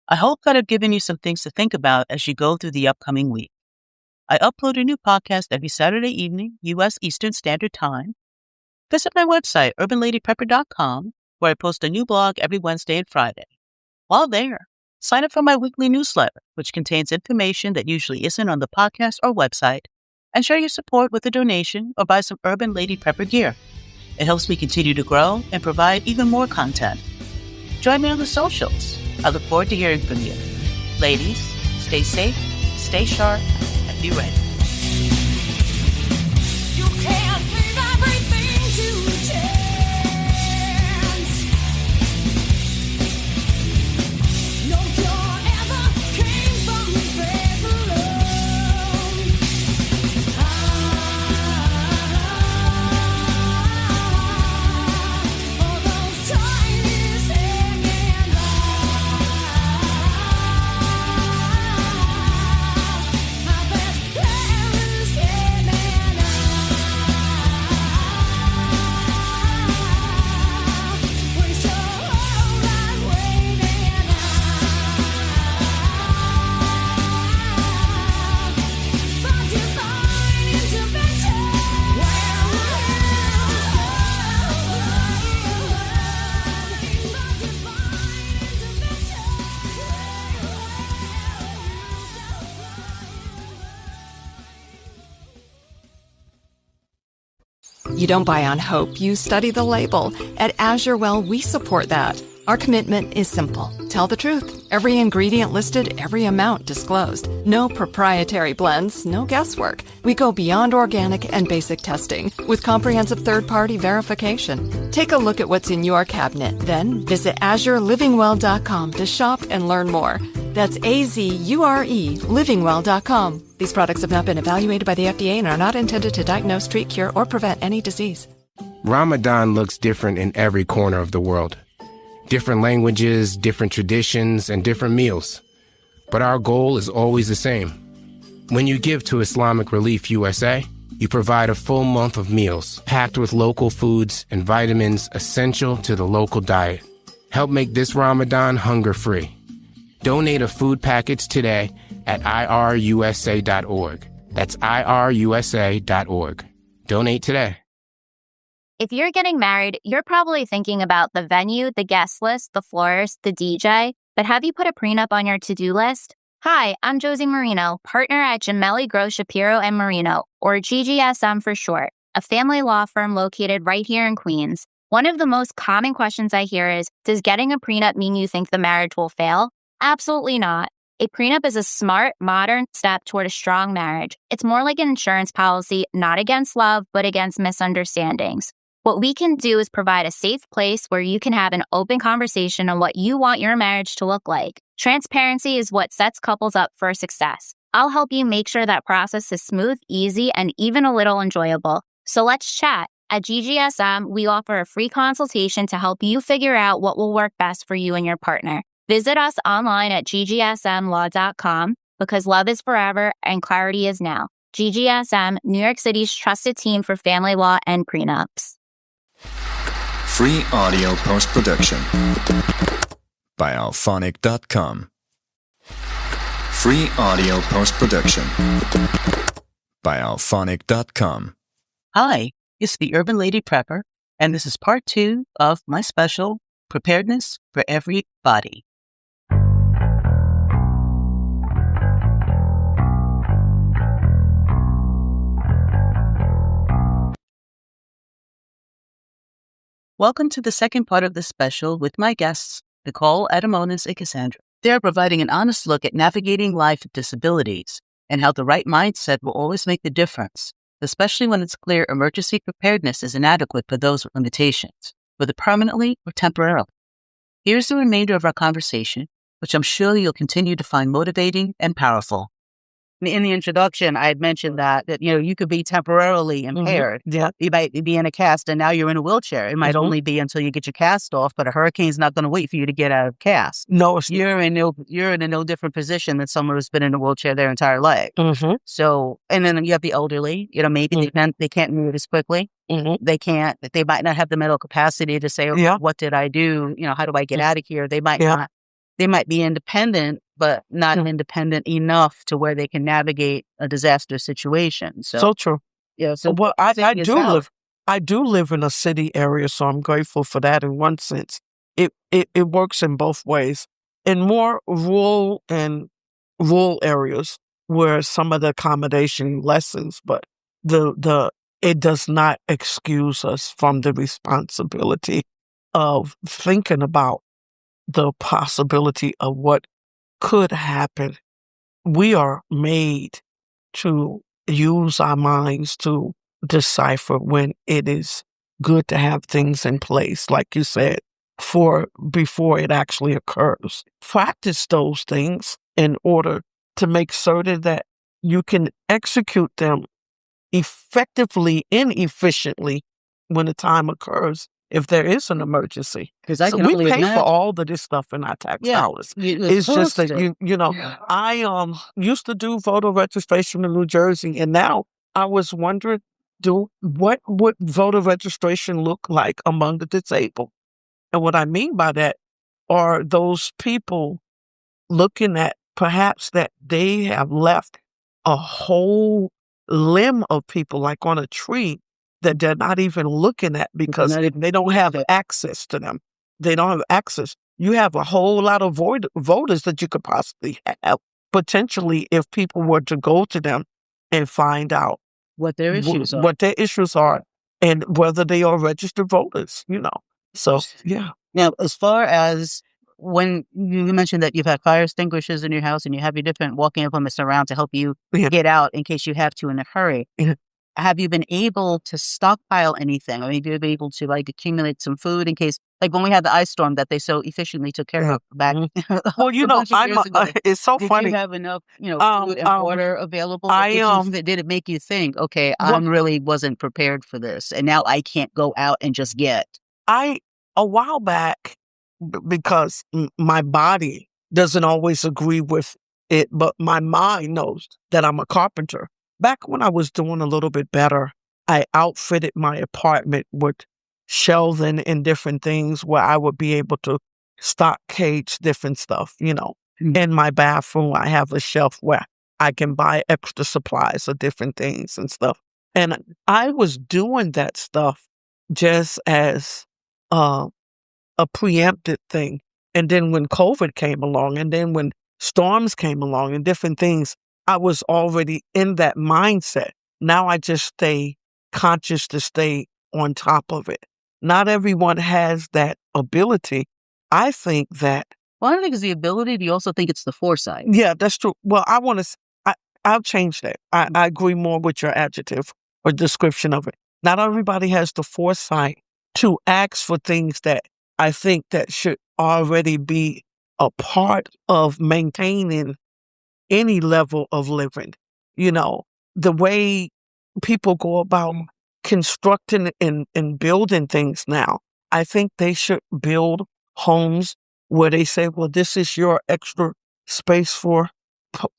I hope that I've given you some things to think about as you go through the upcoming week. I upload a new podcast every Saturday evening, U.S. Eastern Standard Time. Visit my website, urbanladyprepper.com, where I post a new blog every Wednesday and Friday. While there, sign up for my weekly newsletter, which contains information that usually isn't on the podcast or website, and share your support with a donation or buy some Urban Lady Prepper gear. It helps me continue to grow and provide even more content. Join me on the socials. I look forward to hearing from you. Ladies, stay safe, stay sharp, and be ready. You can't leave everything to chance. No cure ever came from Babylon. All those Chinese hanging my best parents came and waste your whole life waiting for divine intervention. You don't buy on hope, you study the label. At Azure Well, we support that. Our commitment is simple. Tell the truth. Every ingredient listed, every amount disclosed. No proprietary blends, no guesswork. We go beyond organic and basic testing with comprehensive third-party verification. Take a look at what's in your cabinet, then visit AzureLivingWell.com to shop and learn more. That's AZURE livingwell.com. These products have not been evaluated by the FDA and are not intended to diagnose, treat, cure, or prevent any disease. Ramadan looks different in every corner of the world. Different languages, different traditions, and different meals. But our goal is always the same. When you give to Islamic Relief USA, you provide a full month of meals packed with local foods and vitamins essential to the local diet. Help make this Ramadan hunger-free. Donate a food package today at irusa.org. That's irusa.org. Donate today. If you're getting married, you're probably thinking about the venue, the guest list, the florist, the DJ, but have you put a prenup on your to-do list? Hi, I'm Josie Marino, partner at Gemelli Gross Shapiro and Marino, or GGSM for short, a family law firm located right here in Queens. One of the most common questions I hear is, does getting a prenup mean you think the marriage will fail? Absolutely not. A prenup is a smart, modern step toward a strong marriage. It's more like an insurance policy, not against love, but against misunderstandings. What we can do is provide a safe place where you can have an open conversation on what you want your marriage to look like. Transparency is what sets couples up for success. I'll help you make sure that process is smooth, easy, and even a little enjoyable. So let's chat. At GGSM, we offer a free consultation to help you figure out what will work best for you and your partner. Visit us online at ggsmlaw.com because love is forever and clarity is now. GGSM, New York City's trusted team for family law and prenups. Free audio post-production by alphonic.com. Free audio post-production by alphonic.com. Hi, it's the Urban Lady Prepper, and this is part 2 of my special Preparedness for Everybody. Welcome to the second part of this special with my guests, Nicole and Cassandra. They are providing an honest look at navigating life with disabilities and how the right mindset will always make the difference, especially when it's clear emergency preparedness is inadequate for those with limitations, whether permanently or temporarily. Here's the remainder of our conversation, which I'm sure you'll continue to find motivating and powerful. in the introduction, I had mentioned that, you could be temporarily impaired. Yeah. You might be in a cast and now you're in a wheelchair. It might only be until you get your cast off, but a hurricane's not going to wait for you to get out of cast. No, it's You're in a no different position than someone who's been in a wheelchair their entire life. So, and then you have the elderly, maybe they can't move as quickly. They might not have the mental capacity to say, what did I do? How do I get out of here? They might not. They might be independent, but not independent enough to where they can navigate a disaster situation. So true. yeah. So Well, I do live in a city area, so I'm grateful for that in one sense. It works in both ways. In more rural areas where some of the accommodation lessens, but it does not excuse us from the responsibility of thinking about the possibility of what could happen. We are made to use our minds to decipher when it is good to have things in place, like you said, before it actually occurs. Practice those things in order to make certain that you can execute them effectively and efficiently when the time occurs, if there is an emergency. because I So can we only pay for imagine. all of this stuff in our tax dollars. It's just that I used to do voter registration in New Jersey, and now I was wondering, what would voter registration look like among the disabled? And what I mean by that are those people looking at perhaps that they have left a whole limb of people, like on a tree, that they're not even looking at because they don't have access to them. They don't have access. You have a whole lot of voters that you could possibly have potentially if people were to go to them and find out What their issues are. what their issues are and whether they are registered voters, So, yeah. Now, as far as when you mentioned that you've had fire extinguishers in your house and you have your different walking implements around to help you get out in case you have to in a hurry, have you been able to stockpile anything? Or maybe you've been able to accumulate some food in case, like when we had the ice storm that they so efficiently took care of back. Well, it's so Did funny. you have enough, food and water available? Did it make you think, okay, I really wasn't prepared for this, and now I can't go out and just get? A while back, because my body doesn't always agree with it, but my mind knows that I'm a carpenter. Back when I was doing a little bit better, I outfitted my apartment with shelving and different things where I would be able to stock cage different stuff, In my bathroom, I have a shelf where I can buy extra supplies of different things and stuff. And I was doing that stuff just as a preempted thing. And then when COVID came along, and then when storms came along and different things, I was already in that mindset. Now I just stay conscious to stay on top of it. Not everyone has that ability. I think that. Well, I don't think it's the ability. Do you also think it's the foresight? Yeah, that's true. Well, I'll change that. I agree more with your adjective or description of it. Not everybody has the foresight to ask for things that I think that should already be a part of maintaining any level of living. The way people go about constructing and building things now, I think they should build homes where they say, well, this is your extra space for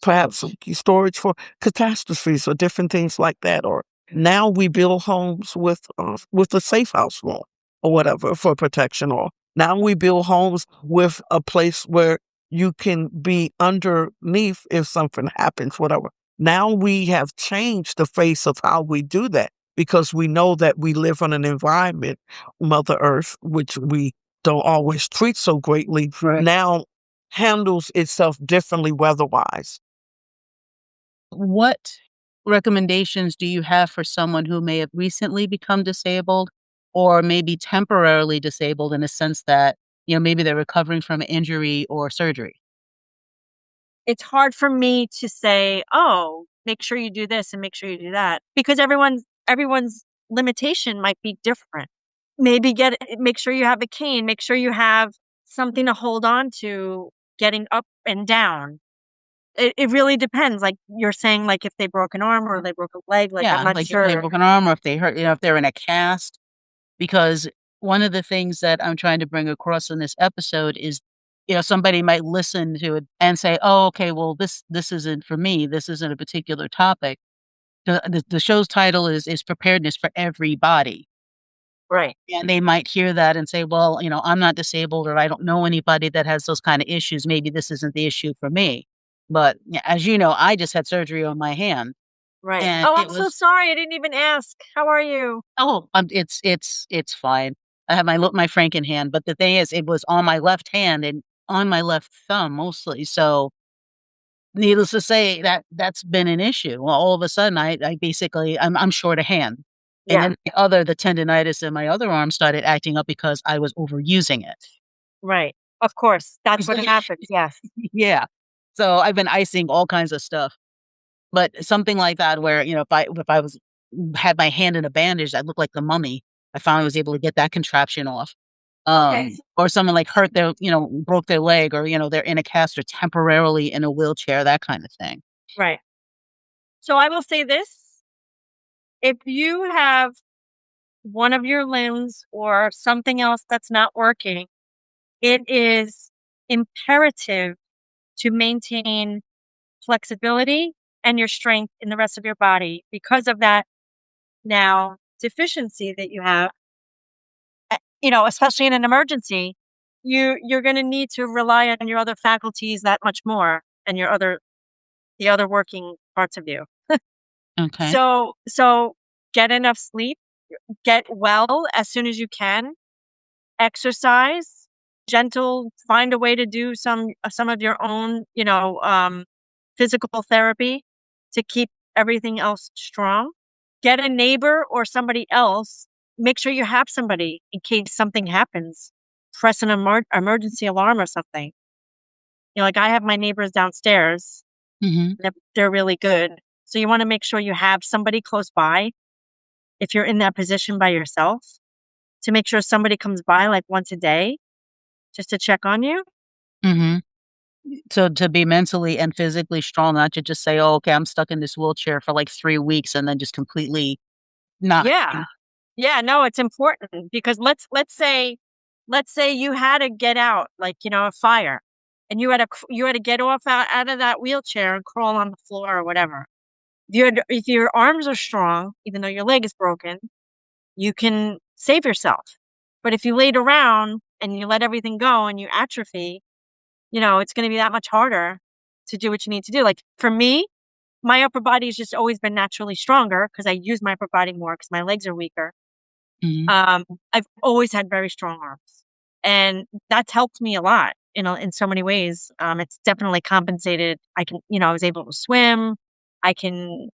perhaps storage for catastrophes or different things like that. Or now we build homes with a safe house room or whatever for protection. Or now we build homes with a place where you can be underneath if something happens, whatever. Now we have changed the face of how we do that because we know that we live in an environment, Mother Earth, which we don't always treat so greatly, now handles itself differently weather-wise. What recommendations do you have for someone who may have recently become disabled or maybe temporarily disabled in a sense that, maybe they're recovering from an injury or surgery? It's hard for me to say, oh, make sure you do this and make sure you do that, because everyone's limitation might be different. Maybe make sure you have a cane, make sure you have something to hold on to getting up and down. it really depends. Like you're saying, like if they broke an arm or they broke a leg, like I'm Yeah, not like if they sure. broke an arm or if they hurt, if they're in a cast. Because one of the things that I'm trying to bring across in this episode is, somebody might listen to it and say, "Oh, okay, well, this isn't for me. This isn't a particular topic." The show's title is preparedness for everybody. Right. And they might hear that and say, "Well, I'm not disabled or I don't know anybody that has those kind of issues. Maybe this isn't the issue for me." But as you know, I just had surgery on my hand Right. and Oh, it I'm so was sorry. I didn't even ask. How are you? it's fine. I have my Franken hand, but the thing is, it was on my left hand and on my left thumb mostly. So, needless to say, that's been an issue. Well, all of a sudden, I basically I'm short a hand, and Yeah. then the tendonitis in my other arm started acting up because I was overusing it. Right. Of course. That's what happens. Yes. Yeah. So I've been icing all kinds of stuff. But something like that where, if I was had my hand in a bandage that looked like the mummy, I finally was able to get that contraption off. Okay. Or someone like hurt their, broke their leg or, they're in a cast or temporarily in a wheelchair, that kind of thing. Right. So I will say this. If you have one of your limbs or something else that's not working, it is imperative to maintain flexibility and your strength in the rest of your body because of that now deficiency that you have. Especially in an emergency, you're going to need to rely on your other faculties that much more and the other working parts of you. Okay. So get enough sleep, get well as soon as you can, exercise, gentle, find a way to do some of your own, physical therapy to keep everything else strong. Get a neighbor or somebody else. Make sure you have somebody in case something happens. Press an emergency alarm or something. Like I have my neighbors downstairs. Hmm. They're really good. So you want to make sure you have somebody close by if you're in that position by yourself to make sure somebody comes by like once a day just to check on you. Hmm. So to be mentally and physically strong, not to just say, "Oh, okay, I'm stuck in this wheelchair for like 3 weeks," and then just completely not. Yeah. Yeah, no, it's important because let's say you had to get out, like, a fire and you had to get off out of that wheelchair and crawl on the floor or whatever. If your arms are strong, even though your leg is broken, you can save yourself. But if you laid around and you let everything go and you atrophy, it's going to be that much harder to do what you need to do. Like for me, my upper body has just always been naturally stronger because I use my upper body more because my legs are weaker. Mhm. I've always had very strong arms, and that's helped me a lot in so many ways. It's definitely compensated. I was able to swim. I can,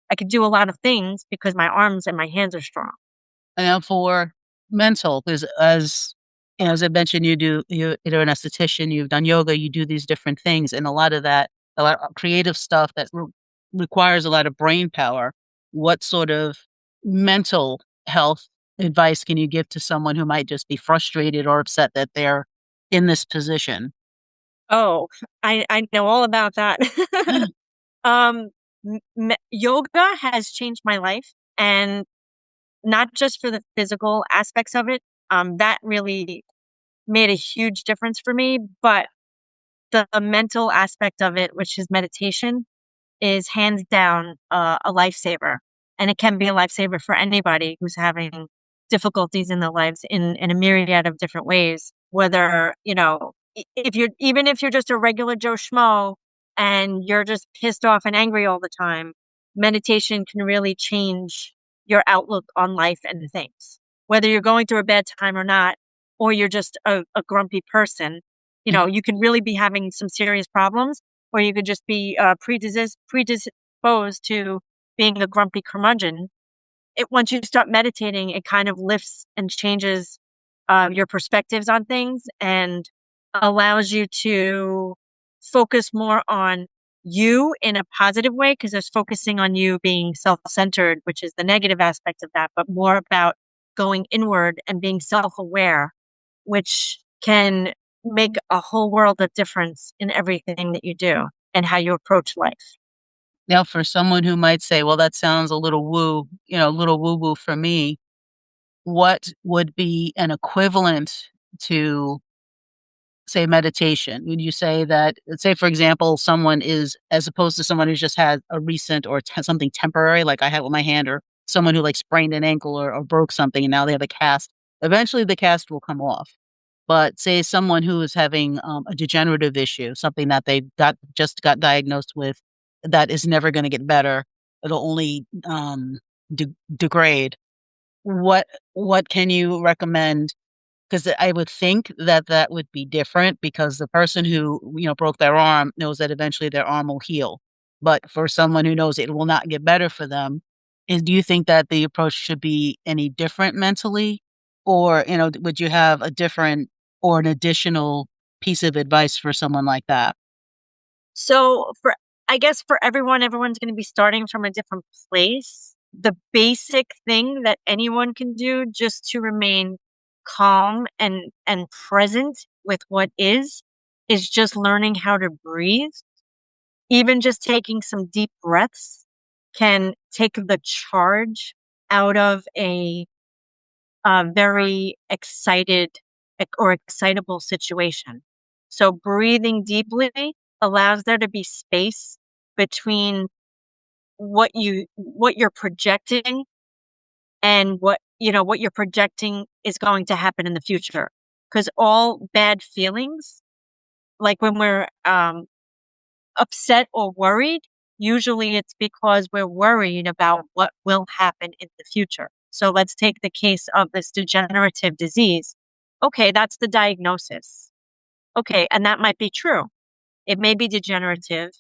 I could do a lot of things because my arms and my hands are strong. And now for mental, because as I mentioned, you're an esthetician, you've done yoga, you do these different things, and a lot of creative stuff that requires a lot of brain power. What sort of mental health advice can you give to someone who might just be frustrated or upset that they're in this position? Oh, I know all about that. um, Yoga has changed my life, and not just for the physical aspects of it. That really made a huge difference for me, but the mental aspect of it, which is meditation, is hands down a lifesaver. And it can be a lifesaver for anybody who's having difficulties in their lives in a myriad of different ways. Whether, if you're just a regular Joe Schmo and you're just pissed off and angry all the time, meditation can really change your outlook on life and things. Whether you're going through a bad time or not, or you're just a grumpy person, you can really be having some serious problems, or you could just be predisposed to being a grumpy curmudgeon. Once you start meditating, it kind of lifts and changes your perspectives on things and allows you to focus more on you in a positive way because it's focusing on you being self-centered, which is the negative aspect of that, but more about going inward and being self-aware, which can make a whole world of difference in everything that you do. and how you approach life. Now, for someone who might say, well, that sounds a little a little woo-woo for me, what would be an equivalent to, say, meditation? Would you say that, let's say, for example, someone is, as opposed to someone who's just had a recent or something temporary, like I had with my hand, or someone who like sprained an ankle or broke something and now they have a cast, eventually the cast will come off. But say someone who is having a degenerative issue, something that they just got diagnosed with, that is never going to get better. It'll only degrade. What can you recommend? Because I would think that that would be different, because the person who broke their arm knows that eventually their arm will heal. But for someone who knows it will not get better for them, do you think that the approach should be any different mentally, or would you have a different or an additional piece of advice for someone like that? So I guess for everyone's going to be starting from a different place. The basic thing that anyone can do just to remain calm and present with what is just learning how to breathe. Even just taking some deep breaths can take the charge out of a very excited or excitable situation. So breathing deeply allows there to be space between what you're projecting and what you're projecting is going to happen in the future. Because all bad feelings, like when we're upset or worried, usually it's because we're worried about what will happen in the future. So let's take the case of this degenerative disease. Okay, that's the diagnosis. Okay, and that might be true. It may be degenerative,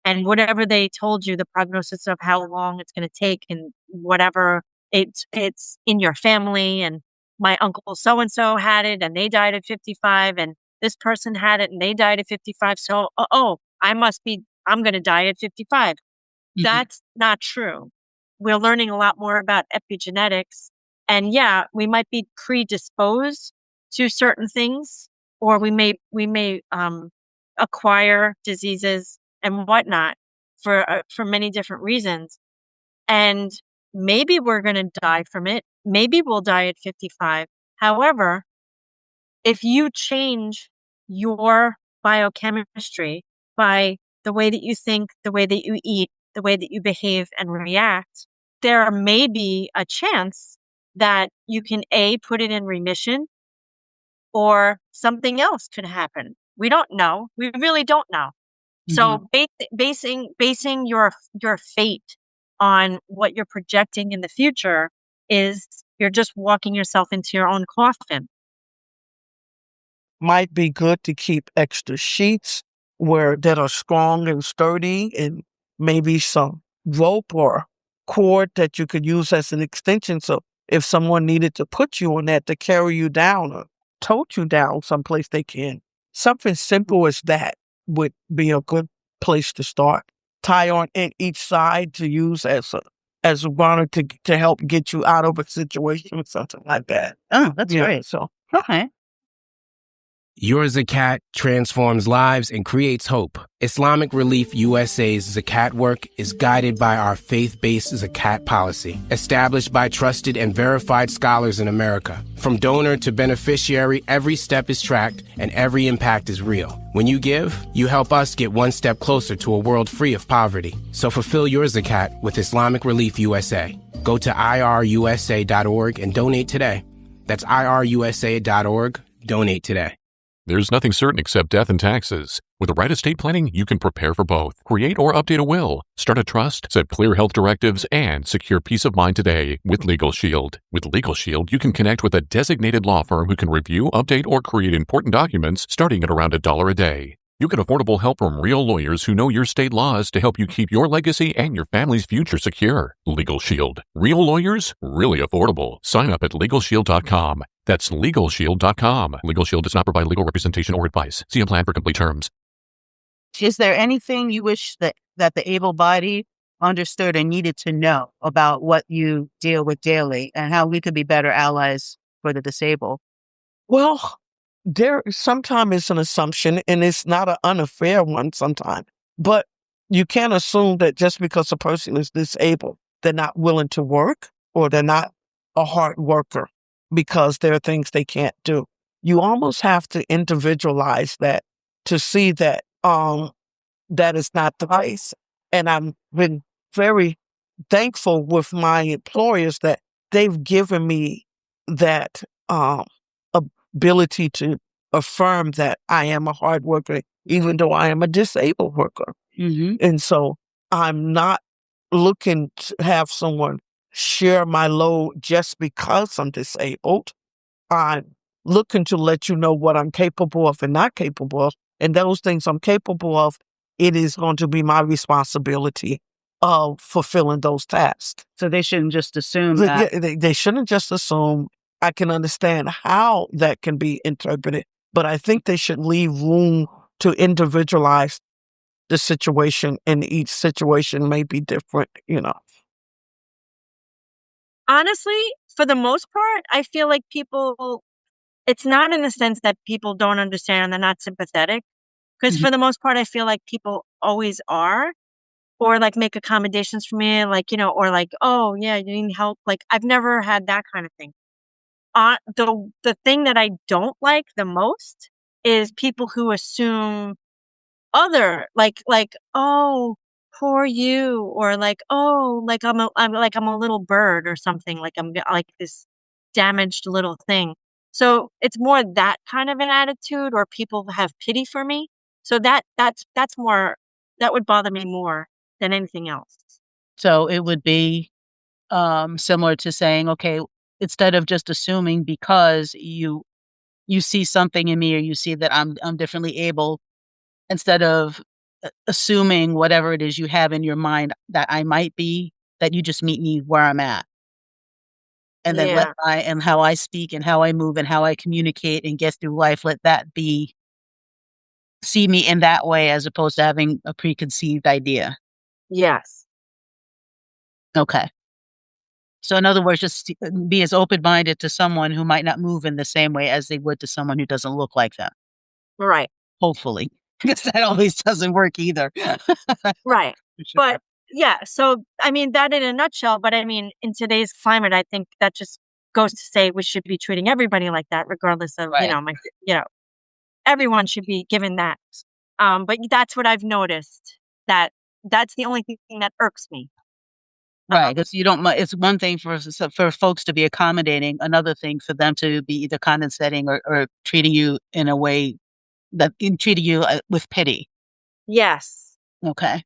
and whatever they told you, the prognosis of how long it's going to take and whatever, it's in your family. And my uncle so-and-so had it and they died at 55, and this person had it and they died at 55. So, I'm going to die at 55. That's not true. We're learning a lot more about epigenetics. And yeah, we might be predisposed to certain things, or we may acquire diseases and whatnot for many different reasons. And maybe we're going to die from it. Maybe we'll die at 55. However, if you change your biochemistry by the way that you think, the way that you eat, the way that you behave and react, there may be a chance that you can put it in remission, or something else could happen. We don't know. We really don't know. So basing your fate on what you're projecting in the future is you're just walking yourself into your own coffin. Might be good to keep extra sheets that are strong and sturdy, and maybe some rope or cord that you could use as an extension. So if someone needed to put you on that to carry you down or tote you down someplace, they can. Something simple as that would be a good place to start. Tie on each side to use as a runner to help get you out of a situation or something like that. Oh, that's great. So Okay. Your Zakat transforms lives and creates hope. Islamic Relief USA's Zakat work is guided by our faith-based Zakat policy, established by trusted and verified scholars in America. From donor to beneficiary, every step is tracked and every impact is real. When you give, you help us get one step closer to a world free of poverty. So fulfill your Zakat with Islamic Relief USA. Go to irusa.org and donate today. That's irusa.org. Donate today. There's nothing certain except death and taxes. With the right estate planning, you can prepare for both. Create or update a will, start a trust, set clear health directives, and secure peace of mind today with Legal Shield. With Legal Shield, you can connect with a designated law firm who can review, update, or create important documents starting at around $1 a day. You get affordable help from real lawyers who know your state laws to help you keep your legacy and your family's future secure. Legal Shield. Real lawyers, really affordable. Sign up at LegalShield.com. That's LegalShield.com. Legal Shield does not provide legal representation or advice. See a plan for complete terms. Is there anything you wish that the able-bodied understood and needed to know about what you deal with daily and how we could be better allies for the disabled? Well, there sometimes it's an assumption, and it's not an unfair one sometimes. But you can't assume that just because a person is disabled, they're not willing to work or they're not a hard worker because there are things they can't do. You almost have to individualize that to see that that is not the case. And I've been very thankful with my employers that they've given me that ability to affirm that I am a hard worker, even though I am a disabled worker. Mm-hmm. And so I'm not looking to have someone share my load just because I'm disabled. I'm looking to let you know what I'm capable of and not capable of. And those things I'm capable of, it is going to be my responsibility of fulfilling those tasks. So they shouldn't just assume that. They shouldn't just assume. I can understand how that can be interpreted, but I think they should leave room to individualize the situation, and each situation may be different, Honestly, for the most part, I feel like people, it's not in the sense that people don't understand and they're not sympathetic. Because Mhm. for the most part, I feel like people always are, or like make accommodations for me, like, or like, oh, yeah, you need help. Like, I've never had that kind of thing. The thing that I don't like the most is people who assume like, oh, poor you, or like, oh, like I'm a little bird or something, like like this damaged little thing. So it's more that kind of an attitude, or people have pity for me. So that's more, that would bother me more than anything else. So it would be similar to saying, okay, instead of just assuming because you see something in me or you see that I'm differently able, instead of assuming whatever it is you have in your mind that I might be, that you just meet me where I'm at. And then Yeah. and how I speak and how I move and how I communicate and get through life, let that be, see me in that way as opposed to having a preconceived idea. Yes. Okay. So in other words, just be as open-minded to someone who might not move in the same way as they would to someone who doesn't look like them. Right. Hopefully, because that always doesn't work either. Right. For sure. But yeah, so I mean that in a nutshell, but I mean in today's climate, I think that just goes to say we should be treating everybody like that, regardless of, Right. you know, everyone should be given that. But that's what I've noticed, that that's the only thing that irks me. Right, because you don't. It's one thing for folks to be accommodating, another thing for them to be either condescending or treating you in a way that treating you with pity. Yes. Okay.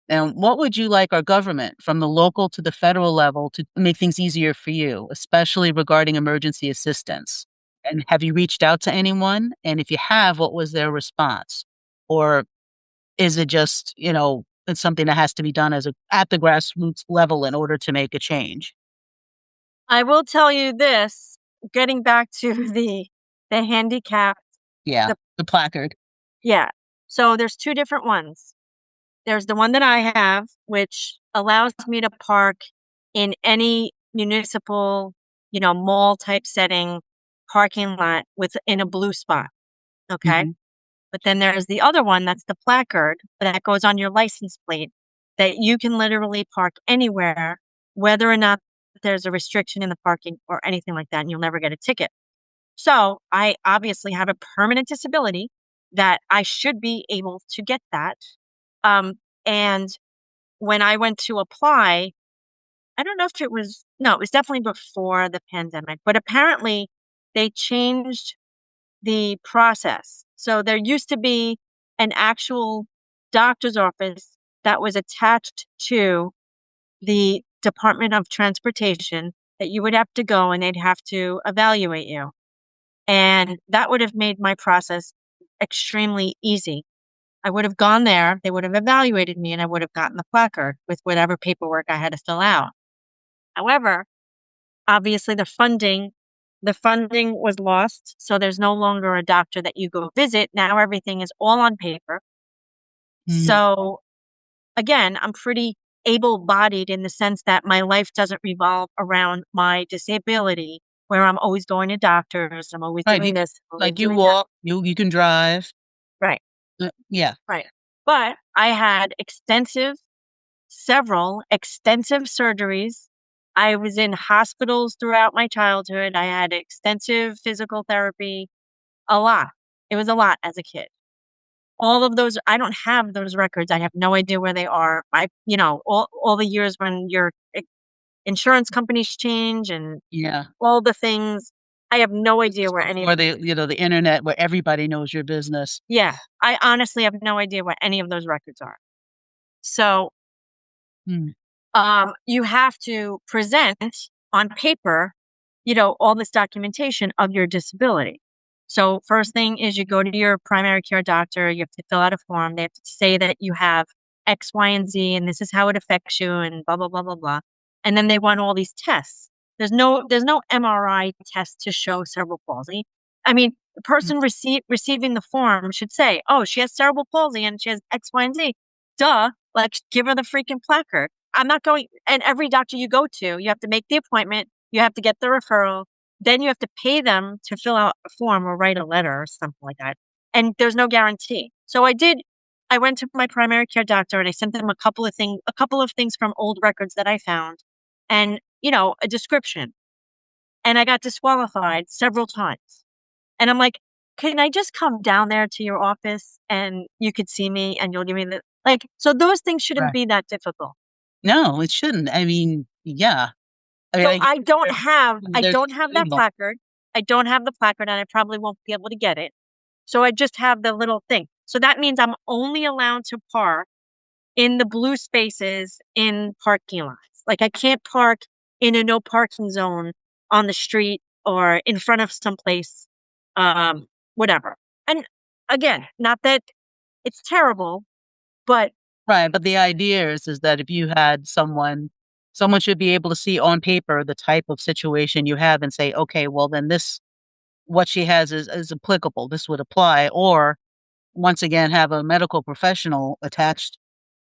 And what would you like our government, from the local to the federal level, to make things easier for you, especially regarding emergency assistance? And have you reached out to anyone? And if you have, what was their response? Or is it just, it's something that has to be done at the grassroots level in order to make a change? I will tell you this, getting back to the handicap, Yeah, the the placard. yeah. So there's two different ones. There's the one that I have, which allows me to park in any municipal, mall type setting parking lot in a blue spot. Okay. Mhm. But then there's the other one, that's the placard that goes on your license plate, that you can literally park anywhere, whether or not there's a restriction in the parking or anything like that, and you'll never get a ticket. So I obviously have a permanent disability that I should be able to get that. And when I went to apply, I don't know if no, it was definitely before the pandemic, but apparently they changed the process. So there used to be an actual doctor's office that was attached to the Department of Transportation, that you would have to go and they'd have to evaluate you. And that would have made my process extremely easy. I would have gone there, they would have evaluated me, and I would have gotten the placard with whatever paperwork I had to fill out. However, obviously the funding was lost, so there's no longer a doctor that you go visit. Now everything is all on paper. Mhm. So again, I'm pretty able-bodied in the sense that my life doesn't revolve around my disability where I'm always going to doctors. I'm always Right. doing this. always Like you doing that. walk, you can drive. Right. Yeah. Right. But I had several extensive surgeries. I was in hospitals throughout my childhood. I had extensive physical therapy, a lot. It was a lot as a kid. All of those, I don't have those records. I have no idea where they are. All the years when your insurance companies change and Yeah. all the things, I have no idea where any Or the internet where everybody knows your business. Yeah, I honestly have no idea what any of those records are. So, Hmm. you have to present on paper, all this documentation of your disability. So first thing is you go to your primary care doctor, you have to fill out a form. They have to say that you have X, Y, and Z, and this is how it affects you, and blah, blah, blah, blah, blah. And then they want all these tests. There's no MRI test to show cerebral palsy. I mean, the person receiving the form should say, oh, she has cerebral palsy and she has X, Y, and Z. Duh. Like, give her the freaking placard. I'm not going, and every doctor you go to, you have to make the appointment, you have to get the referral, then you have to pay them to fill out a form or write a letter or something like that. And there's no guarantee. So I went to my primary care doctor and I sent them a couple of things from old records that I found and, a description. And I got disqualified several times. And I'm like, can I just come down there to your office and you could see me and you'll give me so those things shouldn't Right. be that difficult. No, it shouldn't. I mean, yeah. So I I don't have there's that people. placard. I don't have the placard and I probably won't be able to get it. So I just have the little thing. So that means I'm only allowed to park in the blue spaces in parking lots. Like I can't park in a no parking zone on the street or in front of someplace, whatever. And again, not that it's terrible, but Right, but the idea is that if you had someone should be able to see on paper the type of situation you have and say, okay, well then what she has is applicable. This would apply. Or once again, have a medical professional attached,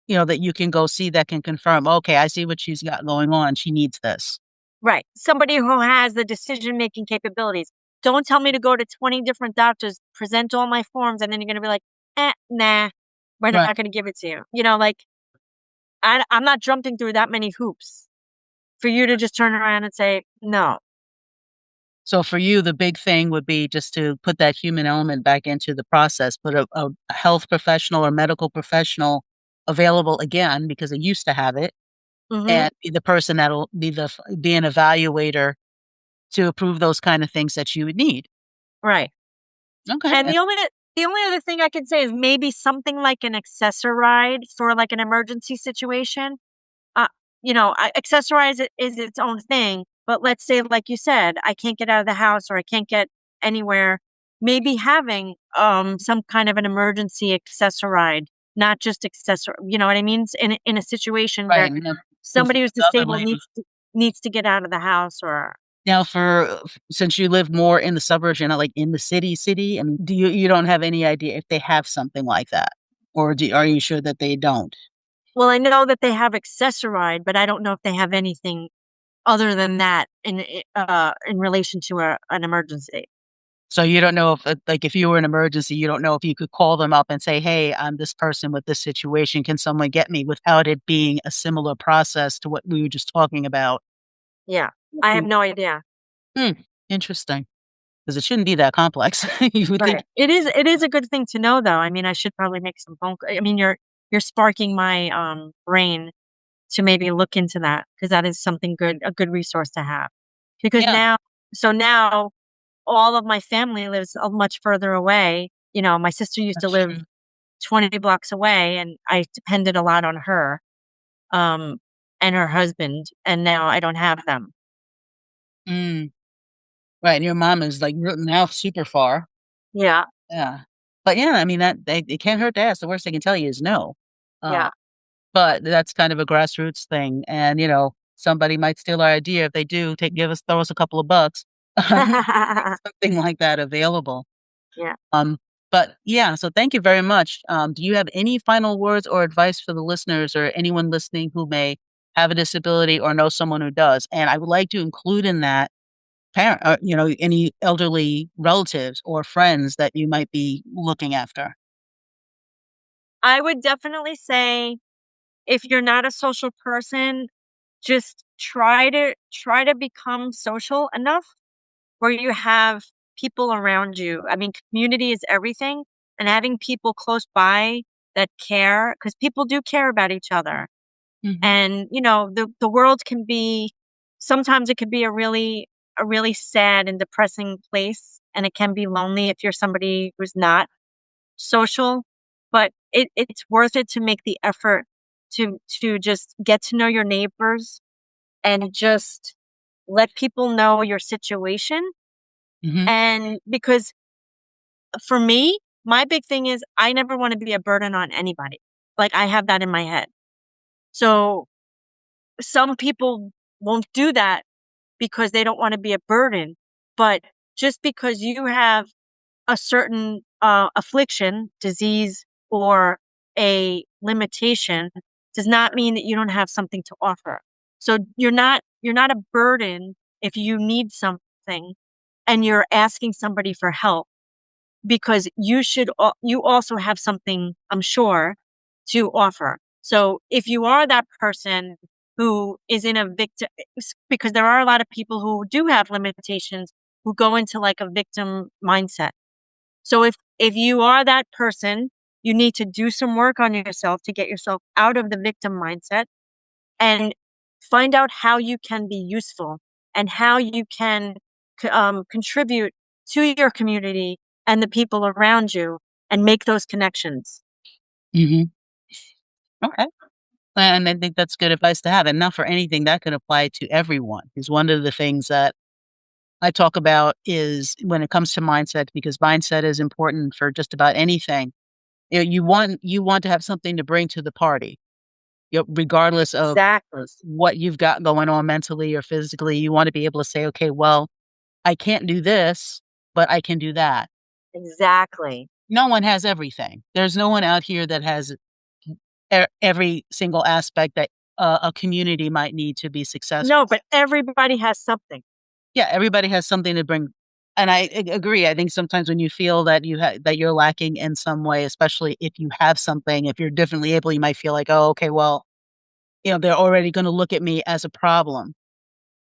that you can go see that can confirm, okay, I see what she's got going on. She needs this. right. Somebody who has the decision-making capabilities. Don't tell me to go to 20 different doctors, present all my forms, and then you're going to be like, nah, we're Right. not going to give it to you. I'm not jumping through that many hoops for you to just turn around and say, no. So for you, the big thing would be just to put that human element back into the process, put a health professional or medical professional available again, because they used to have it, Mm-hmm. and be the person that'll be an evaluator to approve those kind of things that you would need. Right. Okay. And the only other thing I can say is maybe something like an accessoride for like an emergency situation. Accessorize is its own thing. But let's say, like you said, I can't get out of the house or I can't get anywhere. Maybe having some kind of an emergency accessoride, not just accessor. You know what I mean? In a situation Right. where somebody who's disabled needs to get out of the house or. Now, since you live more in the suburbs, you're not like in the city. I mean, you don't have any idea if they have something like that, or are you sure that they don't? Well, I know that they have accessoride, but I don't know if they have anything other than that in relation to an emergency. So you don't know if you were in an emergency, you don't know if you could call them up and say, "Hey, I'm this person with this situation. Can someone get me?" Without it being a similar process to what we were just talking about. Yeah, I have no idea. Interesting, because it shouldn't be that complex. You would think. Right. It is a good thing to know, though. I mean, I should probably make some phone. I mean, you're sparking my brain to maybe look into that because that is something good, a good resource to have. Because Yeah. now all of my family lives much further away. My sister used to That's live true. 20 blocks away, and I depended a lot on her, and her husband, and now I don't have them. Mm. Right, and your mom is like now super far. Yeah, Yeah. But yeah, I mean, it can't hurt to ask. The worst they can tell you is no. yeah. But that's kind of a grassroots thing. And, somebody might steal our idea. If they do, throw us a couple of bucks. Something like that available. Yeah. But yeah, so thank you very much. Do you have any final words or advice for the listeners or anyone listening who may have a disability or know someone who does? And I would like to include in that any elderly relatives or friends that you might be looking after? I would definitely say if you're not a social person, just try to become social enough where you have people around you. I mean, community is everything, and having people close by that care, because people do care about each other. Mhm. And the world can be, sometimes it can be a really sad and depressing place, and it can be lonely if you're somebody who's not social, but it's worth it to make the effort to just get to know your neighbors and just let people know your situation. Mhm. And because for me, my big thing is I never want to be a burden on anybody. Like, I have that in my head. So some people won't do that because they don't want to be a burden. But just because you have a certain affliction, disease, or a limitation does not mean that you don't have something to offer. So you're not a burden if you need something and you're asking somebody for help, because you also have something, I'm sure, to offer. So if you are that person who is in a victim, because there are a lot of people who do have limitations who go into like a victim mindset. So if you are that person, you need to do some work on yourself to get yourself out of the victim mindset and find out how you can be useful and how you can contribute to your community and the people around you and make those connections. Mhm. Okay. And I think that's good advice to have. And not for anything, that could apply to everyone. Because one of the things that I talk about is when it comes to mindset, because mindset is important for just about anything. You want to have something to bring to the party, regardless of Exactly. what you've got going on mentally or physically. You want to be able to say, okay, well, I can't do this, but I can do that. Exactly. No one has everything. There's no one out here that has every single aspect that a community might need to be successful. No, but everybody has something. Yeah, everybody has something to bring. And I agree. I think sometimes when you feel that that you're lacking in some way, especially if you have something, if you're differently able, you might feel like, oh, okay, well, they're already going to look at me as a problem.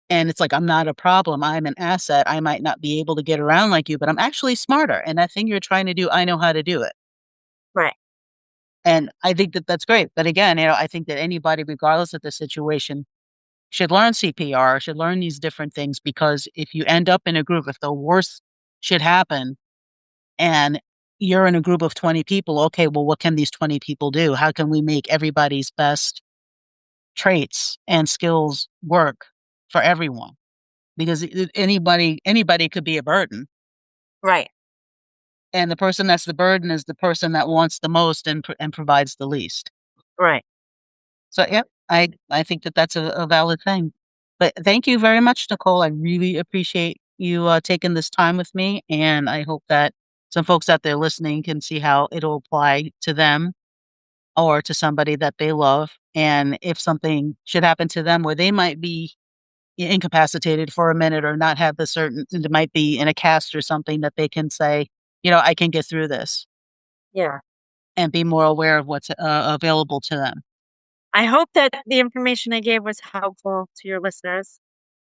And it's like, I'm not a problem. I'm an asset. I might not be able to get around like you, but I'm actually smarter. And that thing you're trying to do, I know how to do it. Right. And I think that that's great. But again, I think that anybody, regardless of the situation, should learn CPR, should learn these different things, because if you end up in a group, if the worst should happen and you're in a group of 20 people, okay, well, what can these 20 people do? How can we make everybody's best traits and skills work for everyone? Because anybody could be a burden. Right. And the person that's the burden is the person that wants the most and provides the least. Right. So, yep, I think that that's a valid thing. But thank you very much, Nicole. I really appreciate you taking this time with me. And I hope that some folks out there listening can see how it'll apply to them or to somebody that they love. And if something should happen to them where they might be incapacitated for a minute or not have it might be in a cast or something, that they can say, I can get through this, Yeah. and be more aware of what's available to them. I hope that the information I gave was helpful to your listeners.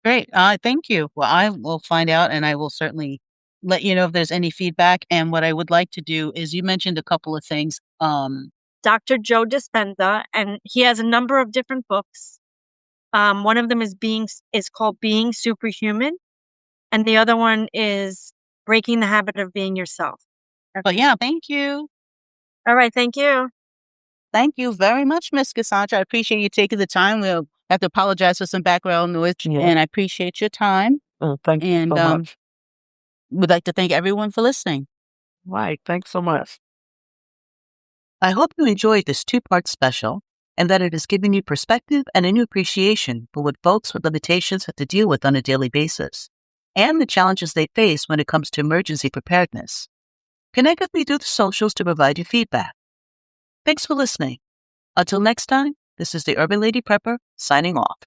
Great. Thank you. Well, I will find out, and I will certainly let you know if there's any feedback. And what I would like to do is, you mentioned a couple of things. Dr. Joe Dispenza, and he has a number of different books. One of them is called Being Superhuman, and the other one is Breaking the Habit of Being Yourself. But yeah, thank you. All right, thank you. Thank you very much, Miss Cassandra. I appreciate you taking the time. We'll have to apologize for some background noise, and I appreciate your time. Thank you And so much. would like to thank everyone for listening. Right. Thanks so much. I hope you enjoyed this two-part special and that it has given you perspective and a new appreciation for what folks with limitations have to deal with on a daily basis and the challenges they face when it comes to emergency preparedness. Connect with me through the socials to provide you feedback. Thanks for listening. Until next time, this is the Urban Lady Prepper signing off.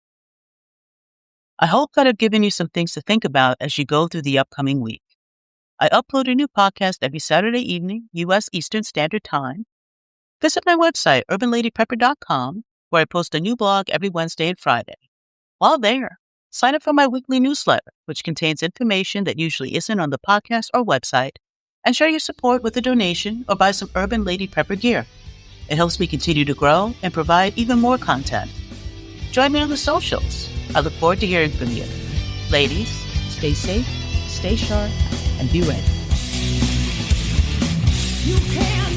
I hope that I've given you some things to think about as you go through the upcoming week. I upload a new podcast every Saturday evening, U.S. Eastern Standard Time. Visit my website, urbanladyprepper.com, where I post a new blog every Wednesday and Friday. While there, sign up for my weekly newsletter, which contains information that usually isn't on the podcast or website, and share your support with a donation or buy some Urban Lady Prepper gear. It helps me continue to grow and provide even more content. Join me on the socials. I look forward to hearing from you. Ladies, stay safe, stay sharp, and be ready. You can